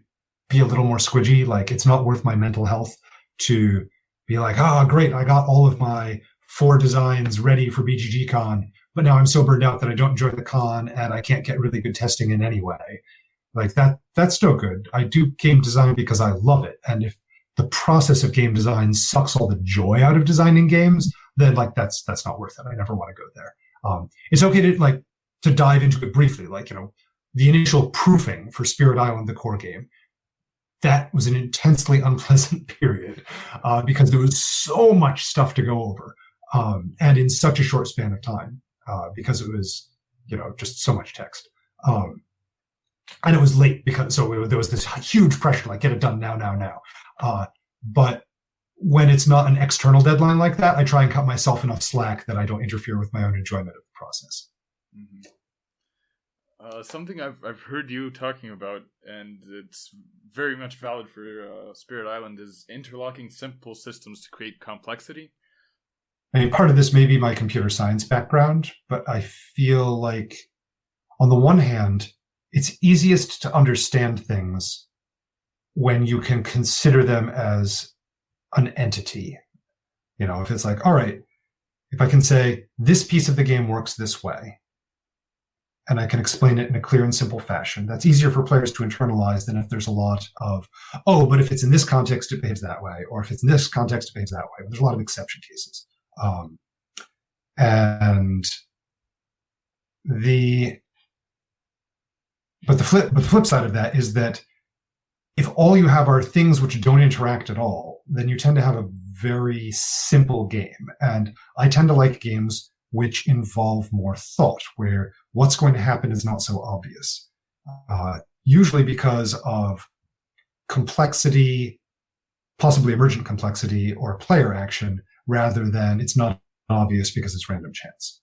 be a little more squidgy. Like, it's not worth my mental health to be like, great, I got all of my 4 designs ready for BGGCon, but now I'm so burned out that I don't enjoy the con and I can't get really good testing in anyway. Like that's no good. I do game design because I love it. And if the process of game design sucks all the joy out of designing games, then like that's not worth it. I never want to go there. It's okay to dive into it briefly. The initial proofing for Spirit Island, the core game, that was an intensely unpleasant period because there was so much stuff to go over and in such a short span of time because it was, just so much text. And it was late there was this huge pressure, like get it done now. But when it's not an external deadline like that, I try and cut myself enough slack that I don't interfere with my own enjoyment of the process. Mm-hmm. Something I've heard you talking about, and it's very much valid for Spirit Island, is interlocking simple systems to create complexity. I mean, part of this may be my computer science background, but I feel like, on the one hand, it's easiest to understand things when you can consider them as an entity. If it's like, all right, if I can say this piece of the game works this way, and I can explain it in a clear and simple fashion, that's easier for players to internalize than if there's a lot of, but if it's in this context, it behaves that way, or if it's in this context, it behaves that way. There's a lot of exception cases. But the flip side of that is that if all you have are things which don't interact at all, then you tend to have a very simple game. And I tend to like games which involve more thought, where what's going to happen is not so obvious. Usually because of complexity, possibly emergent complexity, or player action, rather than it's not obvious because it's random chance.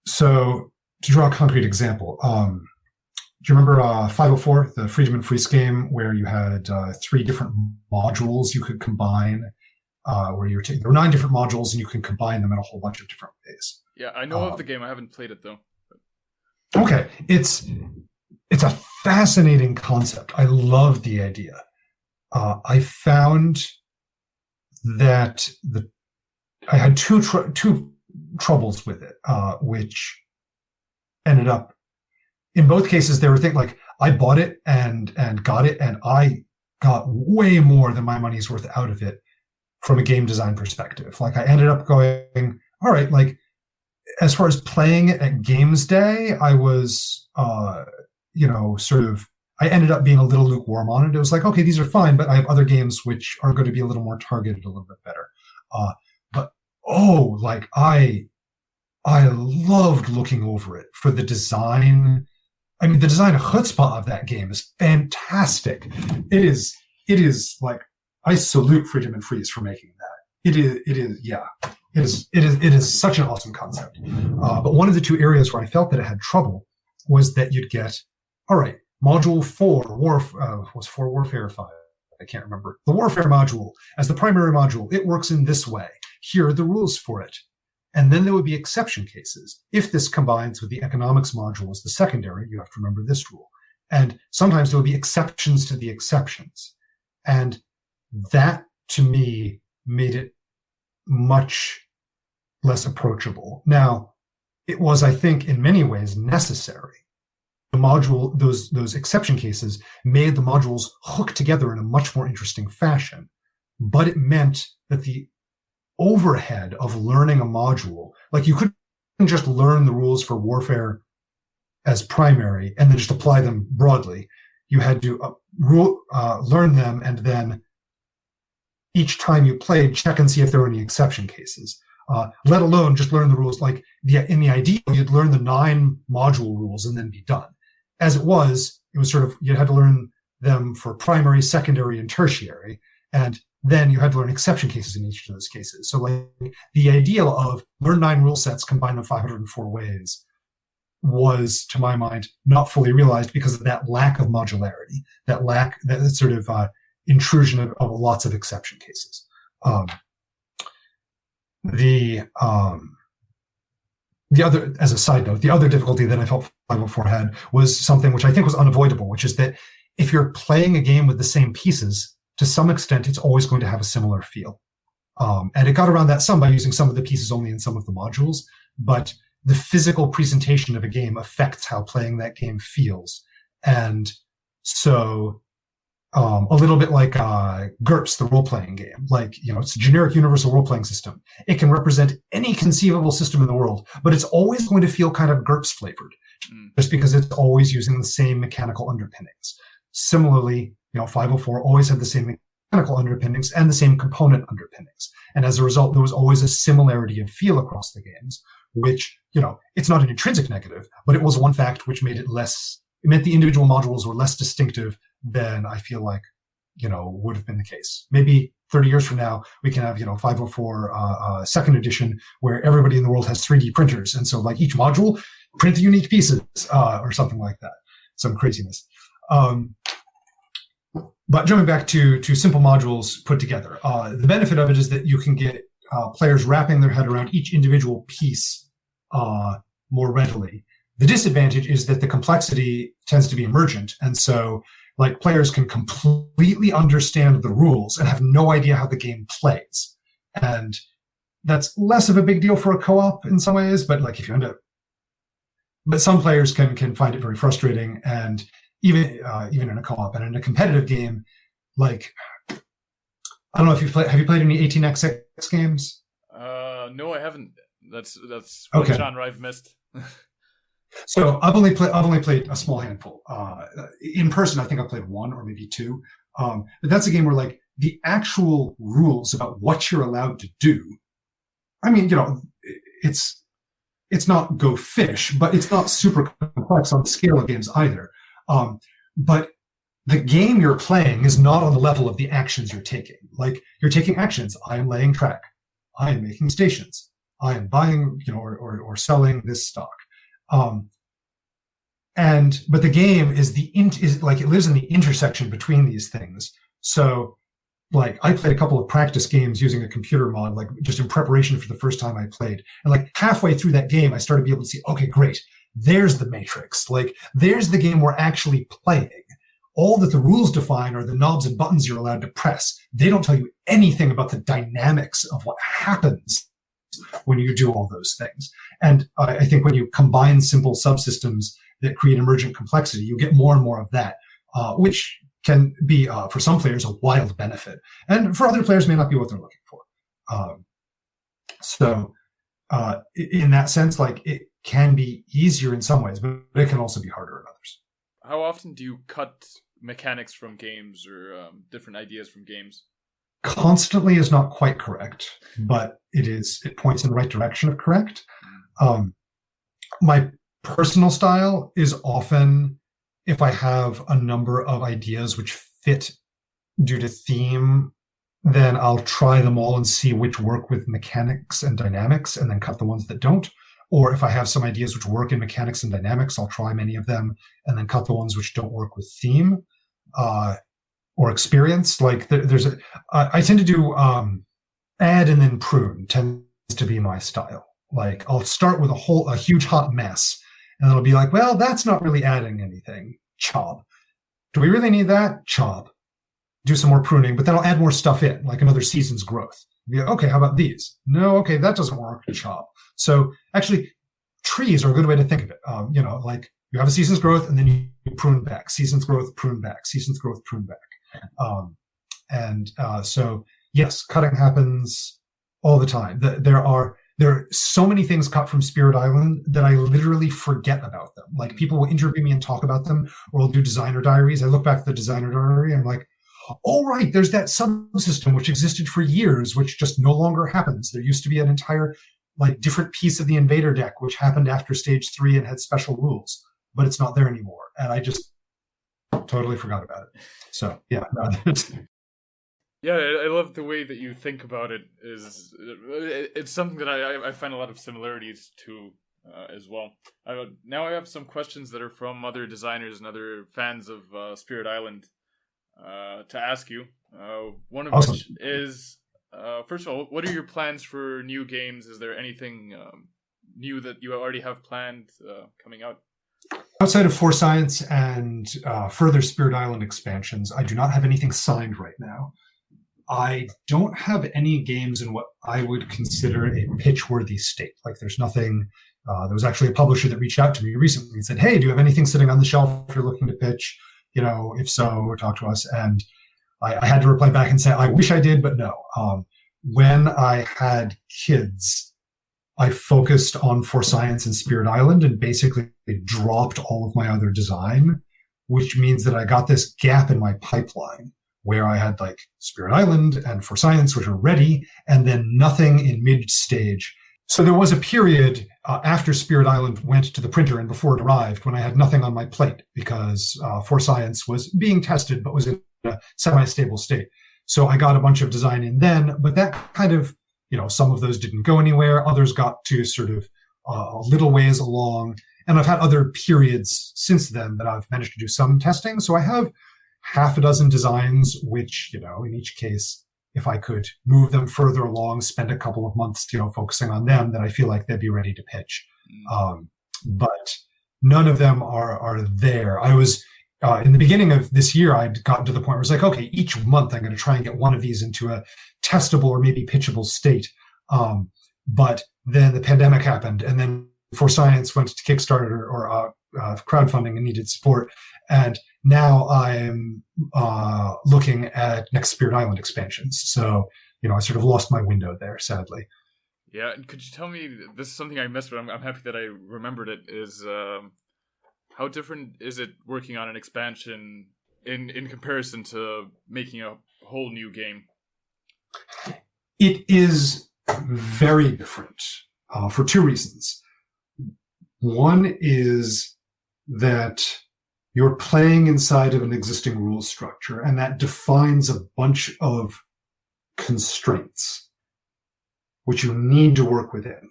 So, to draw a concrete example, do you remember 504, the Freedom and Freeze game, where you had 3 different modules you could combine, there were 9 different modules and you can combine them in a whole bunch of different ways? Yeah, I know of the game. I haven't played it though. Okay, it's a fascinating concept. I love the idea. I found that I had two troubles with it, which ended up, in both cases, they were things like I bought it and got it, and I got way more than my money's worth out of it from a game design perspective. Like, I ended up going, all right, like, as far as playing it at Games Day, I was, I ended up being a little lukewarm on it. It was like, okay, these are fine, but I have other games which are going to be a little more targeted, a little bit better. I loved looking over it for the design. I mean, the design of Chutzpah of that game is fantastic. It is like, I salute Freedom and Freeze for making that. It is such an awesome concept. But one of the 2 areas where I felt that it had trouble was that you'd get, all right, module 4, was 4 Warfare 5? I can't remember. The Warfare module, as the primary module, it works in this way. Here are the rules for it. And then there would be exception cases. If this combines with the economics module as the secondary, you have to remember this rule. And sometimes there would be exceptions to the exceptions. And that, to me, made it much less approachable. Now, it was, I think, in many ways necessary. The module, those exception cases made the modules hook together in a much more interesting fashion. But it meant that the overhead of learning a module, like, you couldn't just learn the rules for warfare as primary and then just apply them broadly. You had to learn them, and then each time you played, check and see if there were any exception cases. Let alone just learn the rules. Like, in the ideal, you'd learn the 9 module rules and then be done. As it was sort of, you had to learn them for primary, secondary, and tertiary. And then you had to learn exception cases in each of those cases. So like the idea of learn 9 rule sets, combine them 504 ways was, to my mind, not fully realized because of that lack of modularity, that sort of intrusion of lots of exception cases. The other, as a side note, the other difficulty that I felt 504 had was something which I think was unavoidable, which is that if you're playing a game with the same pieces, to some extent, it's always going to have a similar feel. And it got around that some by using some of the pieces only in some of the modules, but the physical presentation of a game affects how playing that game feels. And so a little bit like GURPS, the role-playing game. Like, it's a generic universal role-playing system. It can represent any conceivable system in the world, but it's always going to feel kind of GURPS flavored, just because it's always using the same mechanical underpinnings. Similarly, 504 always had the same mechanical underpinnings and the same component underpinnings. And as a result, there was always a similarity of feel across the games, which, it's not an intrinsic negative, but it was one fact which made it meant the individual modules were less distinctive than I feel like, would have been the case. Maybe 30 years from now, we can have, 504 second edition where everybody in the world has 3D printers. And so like each module print the unique pieces or something like that. Some craziness. But jumping back to simple modules put together, the benefit of it is that you can get players wrapping their head around each individual piece more readily. The disadvantage is that the complexity tends to be emergent. And so like players can completely understand the rules and have no idea how the game plays. And that's less of a big deal for a co-op in some ways, but like if you end up, but some players can find it very frustrating. And even in a co-op and in a competitive game, like, I don't know if have you played any 18xx games? No, I haven't. That's one okay. genre I've missed. So I've only played a small handful. In person, I think I've played 1 or maybe 2. But that's a game where like the actual rules about what you're allowed to do. I mean, it's not Go Fish, but it's not super complex on the scale of games either. But the game you're playing is not on the level of the actions you're taking. Like you're taking actions. I am laying track. I am making stations. I am buying, or selling this stock. But the game is like it lives in the intersection between these things. So like I played a couple of practice games using a computer mod, like just in preparation for the first time I played. And like halfway through that game, I started to be able to see, okay, great. There's the matrix. Like there's the game we're actually playing. All that the rules define are the knobs and buttons you're allowed to press. They don't tell you anything about the dynamics of what happens when you do all those things. And I think when you combine simple subsystems that create emergent complexity, you get more and more of that, which can be, for some players, a wild benefit. And for other players, may not be what they're looking for. So in that sense, like it can be easier in some ways, but it can also be harder in others. How often do you cut mechanics from games or different ideas from games? Constantly is not quite correct, but it points in the right direction of correct. My personal style is often, if I have a number of ideas which fit due to theme, then I'll try them all and see which work with mechanics and dynamics and then cut the ones that don't. Or if I have some ideas which work in mechanics and dynamics, I'll try many of them and then cut the ones which don't work with theme or experience. Like I tend to do add and then prune tends to be my style. Like I'll start with a huge hot mess and it'll be like, well, that's not really adding anything. Chop. Do we really need that? Chop. Do some more pruning, but then I'll add more stuff in, like another season's growth. Okay, how about these? No, okay, that doesn't work. Chop. So actually, trees are a good way to think of it. Like you have a season's growth and then you prune back. Season's growth, prune back. Season's growth, prune back. So yes, cutting happens all the time. There are so many things cut from Spirit Island that I literally forget about them. Like people will interview me and talk about them, or we'll do designer diaries. I look back at the designer diary and I'm like, oh, right, there's that subsystem which existed for years, which just no longer happens. There used to be an entire like different piece of the Invader deck, which happened after stage 3 and had special rules, but it's not there anymore. And I just totally forgot about it. So yeah. Yeah, I love the way that you think about it. It's something that I find a lot of similarities to as well. Now I have some questions that are from other designers and other fans of Spirit Island to ask you. One of Awesome. which is, first of all, what are your plans for new games? Is there anything new that you already have planned coming out? Outside of Force Science and further Spirit Island expansions, I do not have anything signed right now. I don't have any games in what I would consider a pitch-worthy state. Like there's nothing. There was actually a publisher that reached out to me recently and said, "Hey, do you have anything sitting on the shelf if you're looking to pitch? If so, talk to us." And I had to reply back and say, "I wish I did, but no." When I had kids, I focused on Force Science and Spirit Island and basically dropped all of my other design, which means that I got this gap in my pipeline where I had like Spirit Island and Force Science, which are ready, and then nothing in mid-stage. So there was a period after Spirit Island went to the printer and before it arrived when I had nothing on my plate because Force Science was being tested but was in a semi-stable state. So I got a bunch of design in then, but that kind of, some of those didn't go anywhere. Others got to sort of a little ways along. And I've had other periods since then that I've managed to do some testing. So I have half a dozen designs, which, in each case, if I could move them further along, spend a couple of months, focusing on them, then I feel like they'd be ready to pitch. But none of them are there. I was, in the beginning of this year, I'd gotten to the point where it's like, okay, each month I'm going to try and get one of these into a testable or maybe pitchable state. But then the pandemic happened, and then Force Science went to Kickstarter or crowdfunding and needed support. And now I'm looking at next Spirit Island expansions. So, I sort of lost my window there, sadly. Yeah, and could you tell me, this is something I missed, but I'm happy that I remembered it, is how different is it working on an expansion in comparison to making a whole new game? It is very different for two reasons. One is that you're playing inside of an existing rule structure, and that defines a bunch of constraints which you need to work within.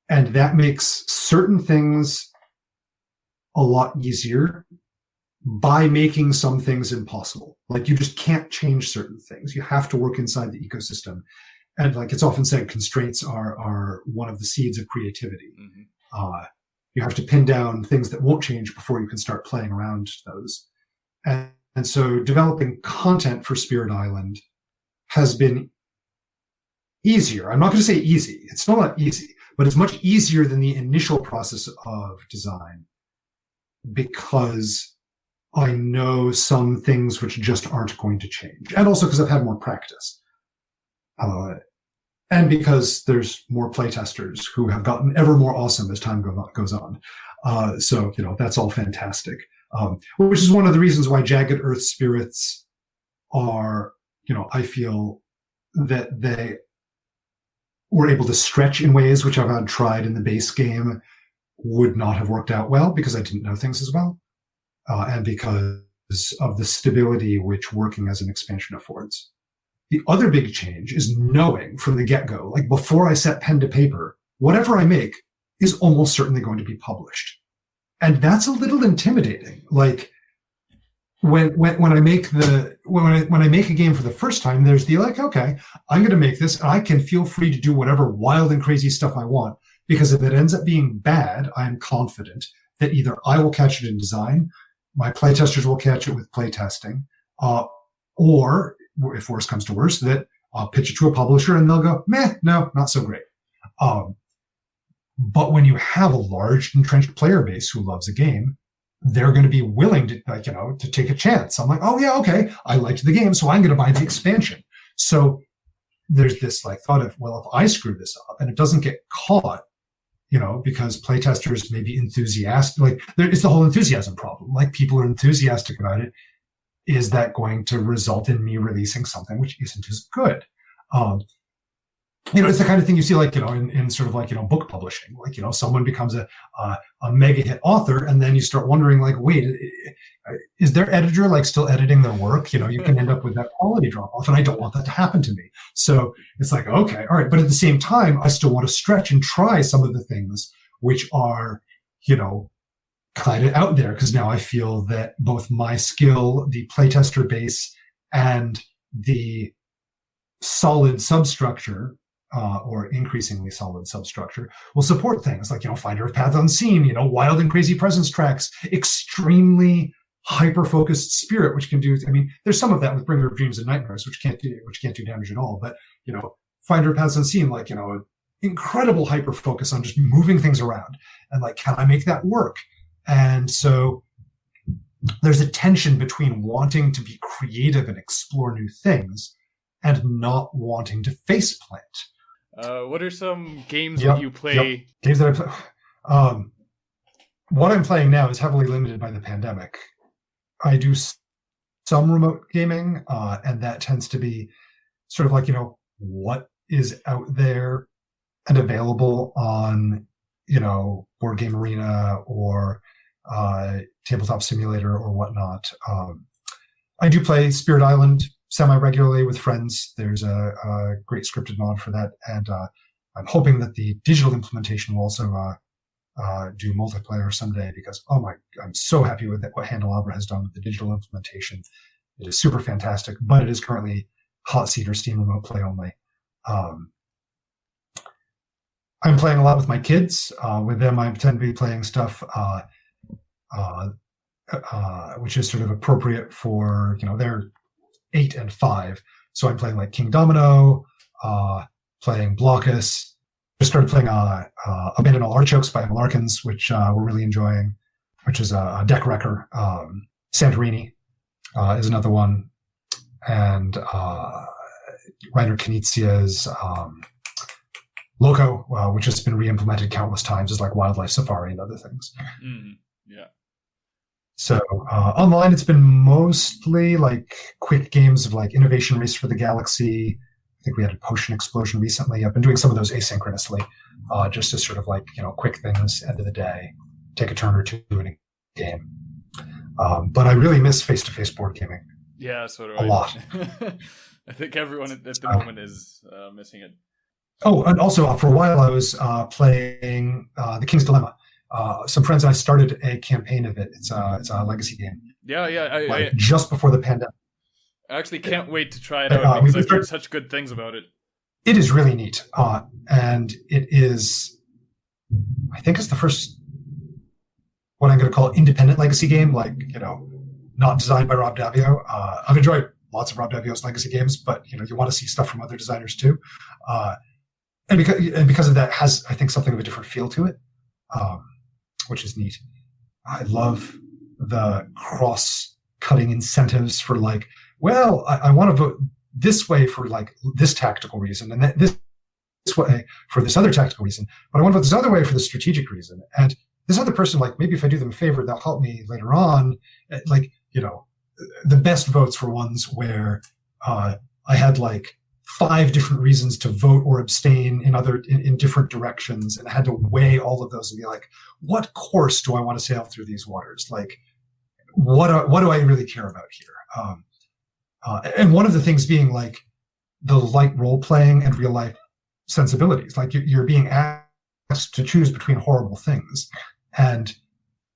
And that makes certain things a lot easier by making some things impossible. Like you just can't change certain things. You have to work inside the ecosystem. And like it's often said, constraints are one of the seeds of creativity. Mm-hmm. You have to pin down things that won't change before you can start playing around those. And so developing content for Spirit Island has been easier. I'm not going to say easy. It's still not easy, but it's much easier than the initial process of design because I know some things which just aren't going to change. And also because I've had more practice. And because there's more playtesters who have gotten ever more awesome as time goes on. So, that's all fantastic. Which is one of the reasons why Jagged Earth Spirits are, I feel that they were able to stretch in ways which I've had tried in the base game would not have worked out well because I didn't know things as well. And because of the stability which working as an expansion affords. The other big change is knowing from the get-go, like before I set pen to paper, whatever I make is almost certainly going to be published. And that's a little intimidating. Like when I make when I make a game for the first time, there's the like, okay, I'm going to make this and I can feel free to do whatever wild and crazy stuff I want. Because if it ends up being bad, I'm confident that either I will catch it in design, my playtesters will catch it with playtesting, or if worse comes to worse, that I'll pitch it to a publisher and they'll go, meh, no, not so great. But when you have a large entrenched player base who loves a game, they're going to be willing to, to take a chance. I'm like, oh yeah, okay, I liked the game, so I'm going to buy the expansion. So there's this thought of, well, if I screw this up and it doesn't get caught, because playtesters may be enthusiastic, it's the whole enthusiasm problem. Like people are enthusiastic about it. Is that going to result in me releasing something which isn't as good? it's the kind of thing you see, like, in sort of like, book publishing, like, someone becomes a mega hit author, and then you start wondering, like, wait, is their editor like still editing their work? You can end up with that quality drop off, and I don't want that to happen to me. So it's like, okay, all right. But at the same time, I still want to stretch and try some of the things which are, kind of out there, because now I feel that both my skill, the playtester base, and the solid substructure, or increasingly solid substructure, will support things like, Finder of Paths Unseen, wild and crazy presence tracks, extremely hyper-focused spirit, which can do, there's some of that with Bringer of Dreams and Nightmares, which can't do damage at all. But, Finder of Paths Unseen, like, incredible hyper-focus on just moving things around. And like, can I make that work? And so there's a tension between wanting to be creative and explore new things and not wanting to faceplant. What are some games that you play? Games that I play. What I'm playing now is heavily limited by the pandemic. I do some remote gaming, and that tends to be sort of like, what is out there and available on, Board Game Arena or Tabletop Simulator or whatnot. I do play Spirit Island semi-regularly with friends. There's a great scripted mod for that, and I'm hoping that the digital implementation will also do multiplayer someday, because I'm so happy with what Handelabra has done with the digital implementation. It is super fantastic, but it is currently hot seat or Steam remote play only. I'm playing a lot with my kids. With them, I tend to be playing stuff which is sort of appropriate for, they're 8 and 5. So I'm playing like King Domino, playing Blockus. Just started playing Abandon All Artichokes by Larkins, which we're really enjoying, which is a deck wrecker. Santorini is another one. And Reiner Knizia's Loco, which has been re-implemented countless times, is like Wildlife Safari and other things. Mm-hmm. Yeah. So online, it's been mostly like quick games of like Innovation Race for the Galaxy. I think we had a Potion Explosion recently. I've been doing some of those asynchronously, just as sort of like, quick things, end of the day, take a turn or two in a game. But I really miss face-to-face board gaming. Yeah, so do a lot. I think everyone at the moment is missing it. Oh, and also for a while I was playing The King's Dilemma. Some friends and I started a campaign of it. It's a legacy game. Yeah. Just before the pandemic. I actually can't wait to try it out because I've heard such good things about it. It is really neat. And it is, I think it's the first, what I'm going to call independent legacy game, like, not designed by Rob Daviau. I've enjoyed lots of Rob Daviau's legacy games, but, you want to see stuff from other designers too. And because of that, has, I think, something of a different feel to it, which is neat. I love the cross-cutting incentives for like, well, I want to vote this way for like this tactical reason, and this way for this other tactical reason, but I want to vote this other way for the strategic reason. And this other person, like, maybe if I do them a favor, they'll help me later on. Like, the best votes were ones where I had like 5 different reasons to vote or abstain in different directions, and I had to weigh all of those and be like, what course do I want to sail through these waters? Like, what do I really care about here? And one of the things being like the light role playing and real life sensibilities. Like you're being asked to choose between horrible things, and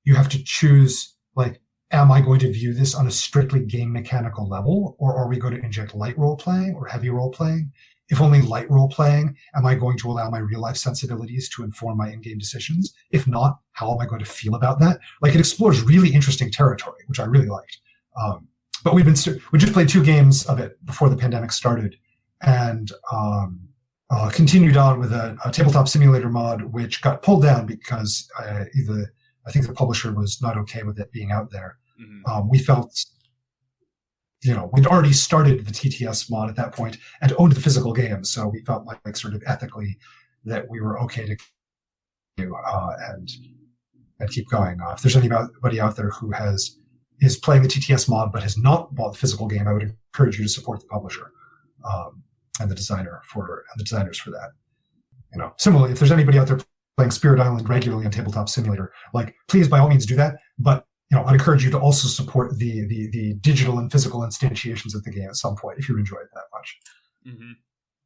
you have to choose, like, am I going to view this on a strictly game mechanical level, or are we going to inject light role playing or heavy role playing? If only light role playing, am I going to allow my real life sensibilities to inform my in-game decisions? If not, how am I going to feel about that? Like, it explores really interesting territory, which I really liked. But we just played 2 games of it before the pandemic started, and continued on with a tabletop simulator mod, which got pulled down because I think the publisher was not okay with it being out there. Mm-hmm. We felt, we'd already started the TTS mod at that point and owned the physical game, so we felt like sort of ethically that we were okay to do and keep going. If there's anybody out there who is playing the TTS mod but has not bought the physical game, I would encourage you to support the publisher. and the designers for that. Similarly, if there's anybody out there playing Spirit Island regularly on Tabletop Simulator, like, please by all means do that. But I'd encourage you to also support the digital and physical instantiations of the game at some point if you enjoy it that much. Mm-hmm.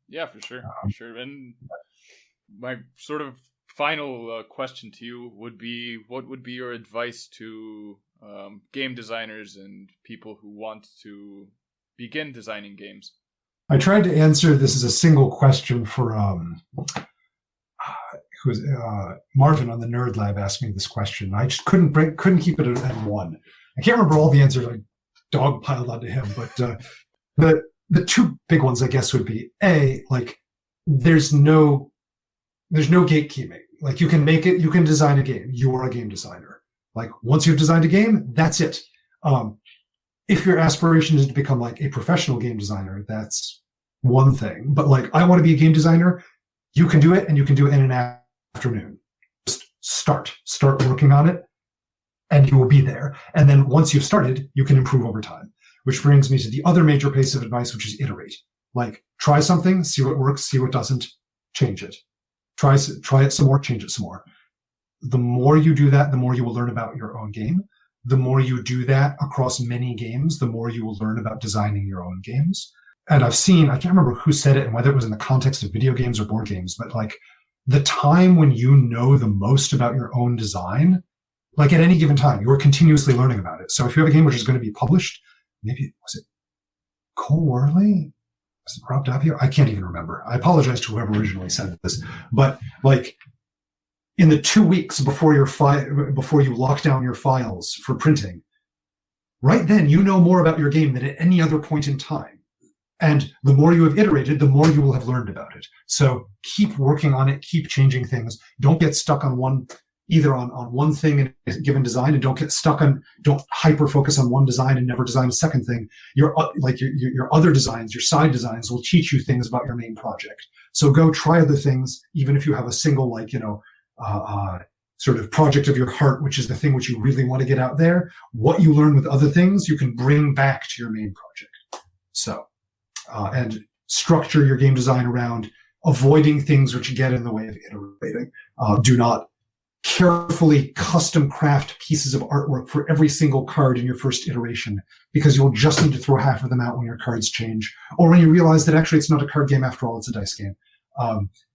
Yeah, for sure. And my sort of final question to you would be, what would be your advice to game designers and people who want to begin designing games? I tried to answer this as a single question for Marvin on the Nerd Lab asked me this question. I just couldn't keep it at one. I can't remember all the answers I dogpiled onto him, but the two big ones, I guess, would be like, there's no gatekeeping. Like, you can design a game. You are a game designer. Like, once you've designed a game, that's it. If your aspiration is to become like a professional game designer, that's one thing. But like, I want to be a game designer, you can do it, and you can do it in an afternoon. Just start working on it, and you will be there. And then once you've started, you can improve over time. Which brings me to the other major piece of advice, which is iterate. Like, try something, see what works, see what doesn't, change it. Try it some more, change it some more. The more you do that, the more you will learn about your own game. The more you do that across many games, the more you will learn about designing your own games. And I've seen, I can't remember who said it and whether it was in the context of video games or board games, but like, the time when you know the most about your own design, like, at any given time, you're continuously learning about it. So if you have a game which is going to be published, maybe, was it Cole Worley? Was it Rob Daviau? I can't even remember. I apologize to whoever originally said this. But like, in the 2 weeks before you lock down your files for printing, right then you know more about your game than at any other point in time. And the more you have iterated, the more you will have learned about it. So keep working on it, keep changing things. Don't get stuck on one thing in a given design, and don't hyper focus on one design and never design a second thing. Your other designs, your side designs will teach you things about your main project. So go try other things, even if you have a single, sort of project of your heart, which is the thing which you really want to get out there. What you learn with other things, you can bring back to your main project. So, and structure your game design around avoiding things which get in the way of iterating. Do not carefully custom craft pieces of artwork for every single card in your first iteration, because you'll just need to throw half of them out when your cards change, or when you realize that actually it's not a card game after all, it's a dice game.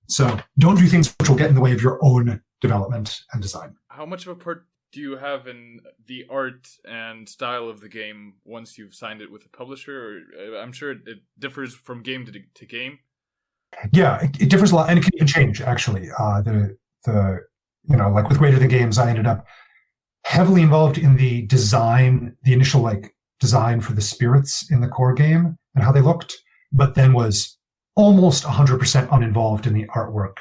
So don't do things which will get in the way of your own development and design. How much of a part do you have in the art and style of the game once you've signed it with a publisher? Or, I'm sure it differs from game to game. Yeah, it differs a lot, and it can even change, actually. Like with Greater Than Games, I ended up heavily involved in the initial design for the spirits in the core game and how they looked, but then was almost 100% uninvolved in the artwork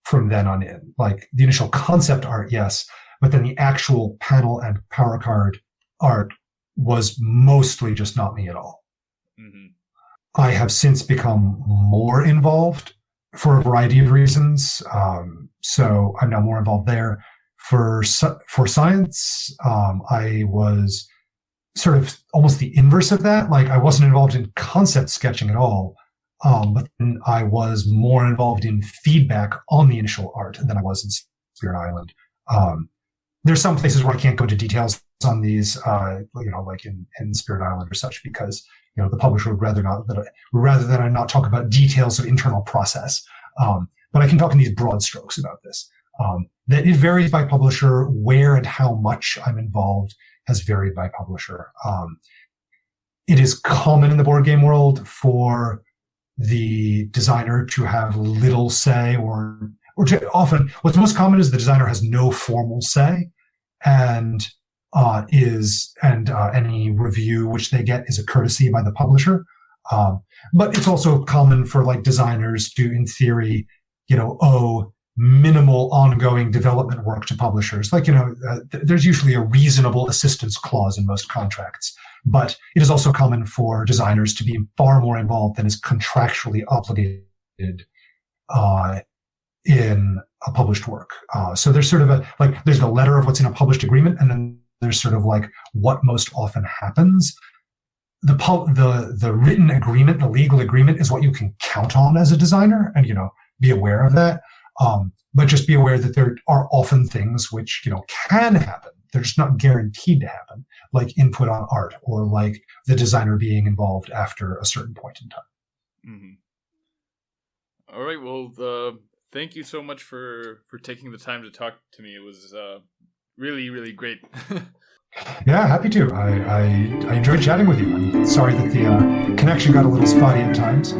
from then on in. Like, the initial concept art, yes, but then the actual panel and power card art was mostly just not me at all. Mm-hmm. I have since become more involved for a variety of reasons. So I'm now more involved there. For science, I was sort of almost the inverse of that. Like, I wasn't involved in concept sketching at all. But then I was more involved in feedback on the initial art than I was in Spirit Island. There's some places where I can't go into details on these, like in Spirit Island or such, because the publisher would rather than I not talk about details of internal process. But I can talk in these broad strokes about this. That it varies by publisher. Where and how much I'm involved has varied by publisher. It is common in the board game world for the designer to have little say, or often what's most common is the designer has no formal say, and any review which they get is a courtesy by the publisher. But it's also common for like designers to, in theory, owe minimal ongoing development work to publishers. Like, there's usually a reasonable assistance clause in most contracts, but it is also common for designers to be far more involved than is contractually obligated in a published work. So there's sort of there's the letter of what's in a published agreement, and then there's sort of like what most often happens. the written agreement, the legal agreement, is what you can count on as a designer, and be aware of that. But just be aware that there are often things which can happen. They're just not guaranteed to happen, like input on art or like the designer being involved after a certain point in time. Mm-hmm. All right. Well, thank you so much for taking the time to talk to me. It was really, really great. Yeah, happy to. I enjoyed chatting with you. I'm sorry that the connection got a little spotty at times.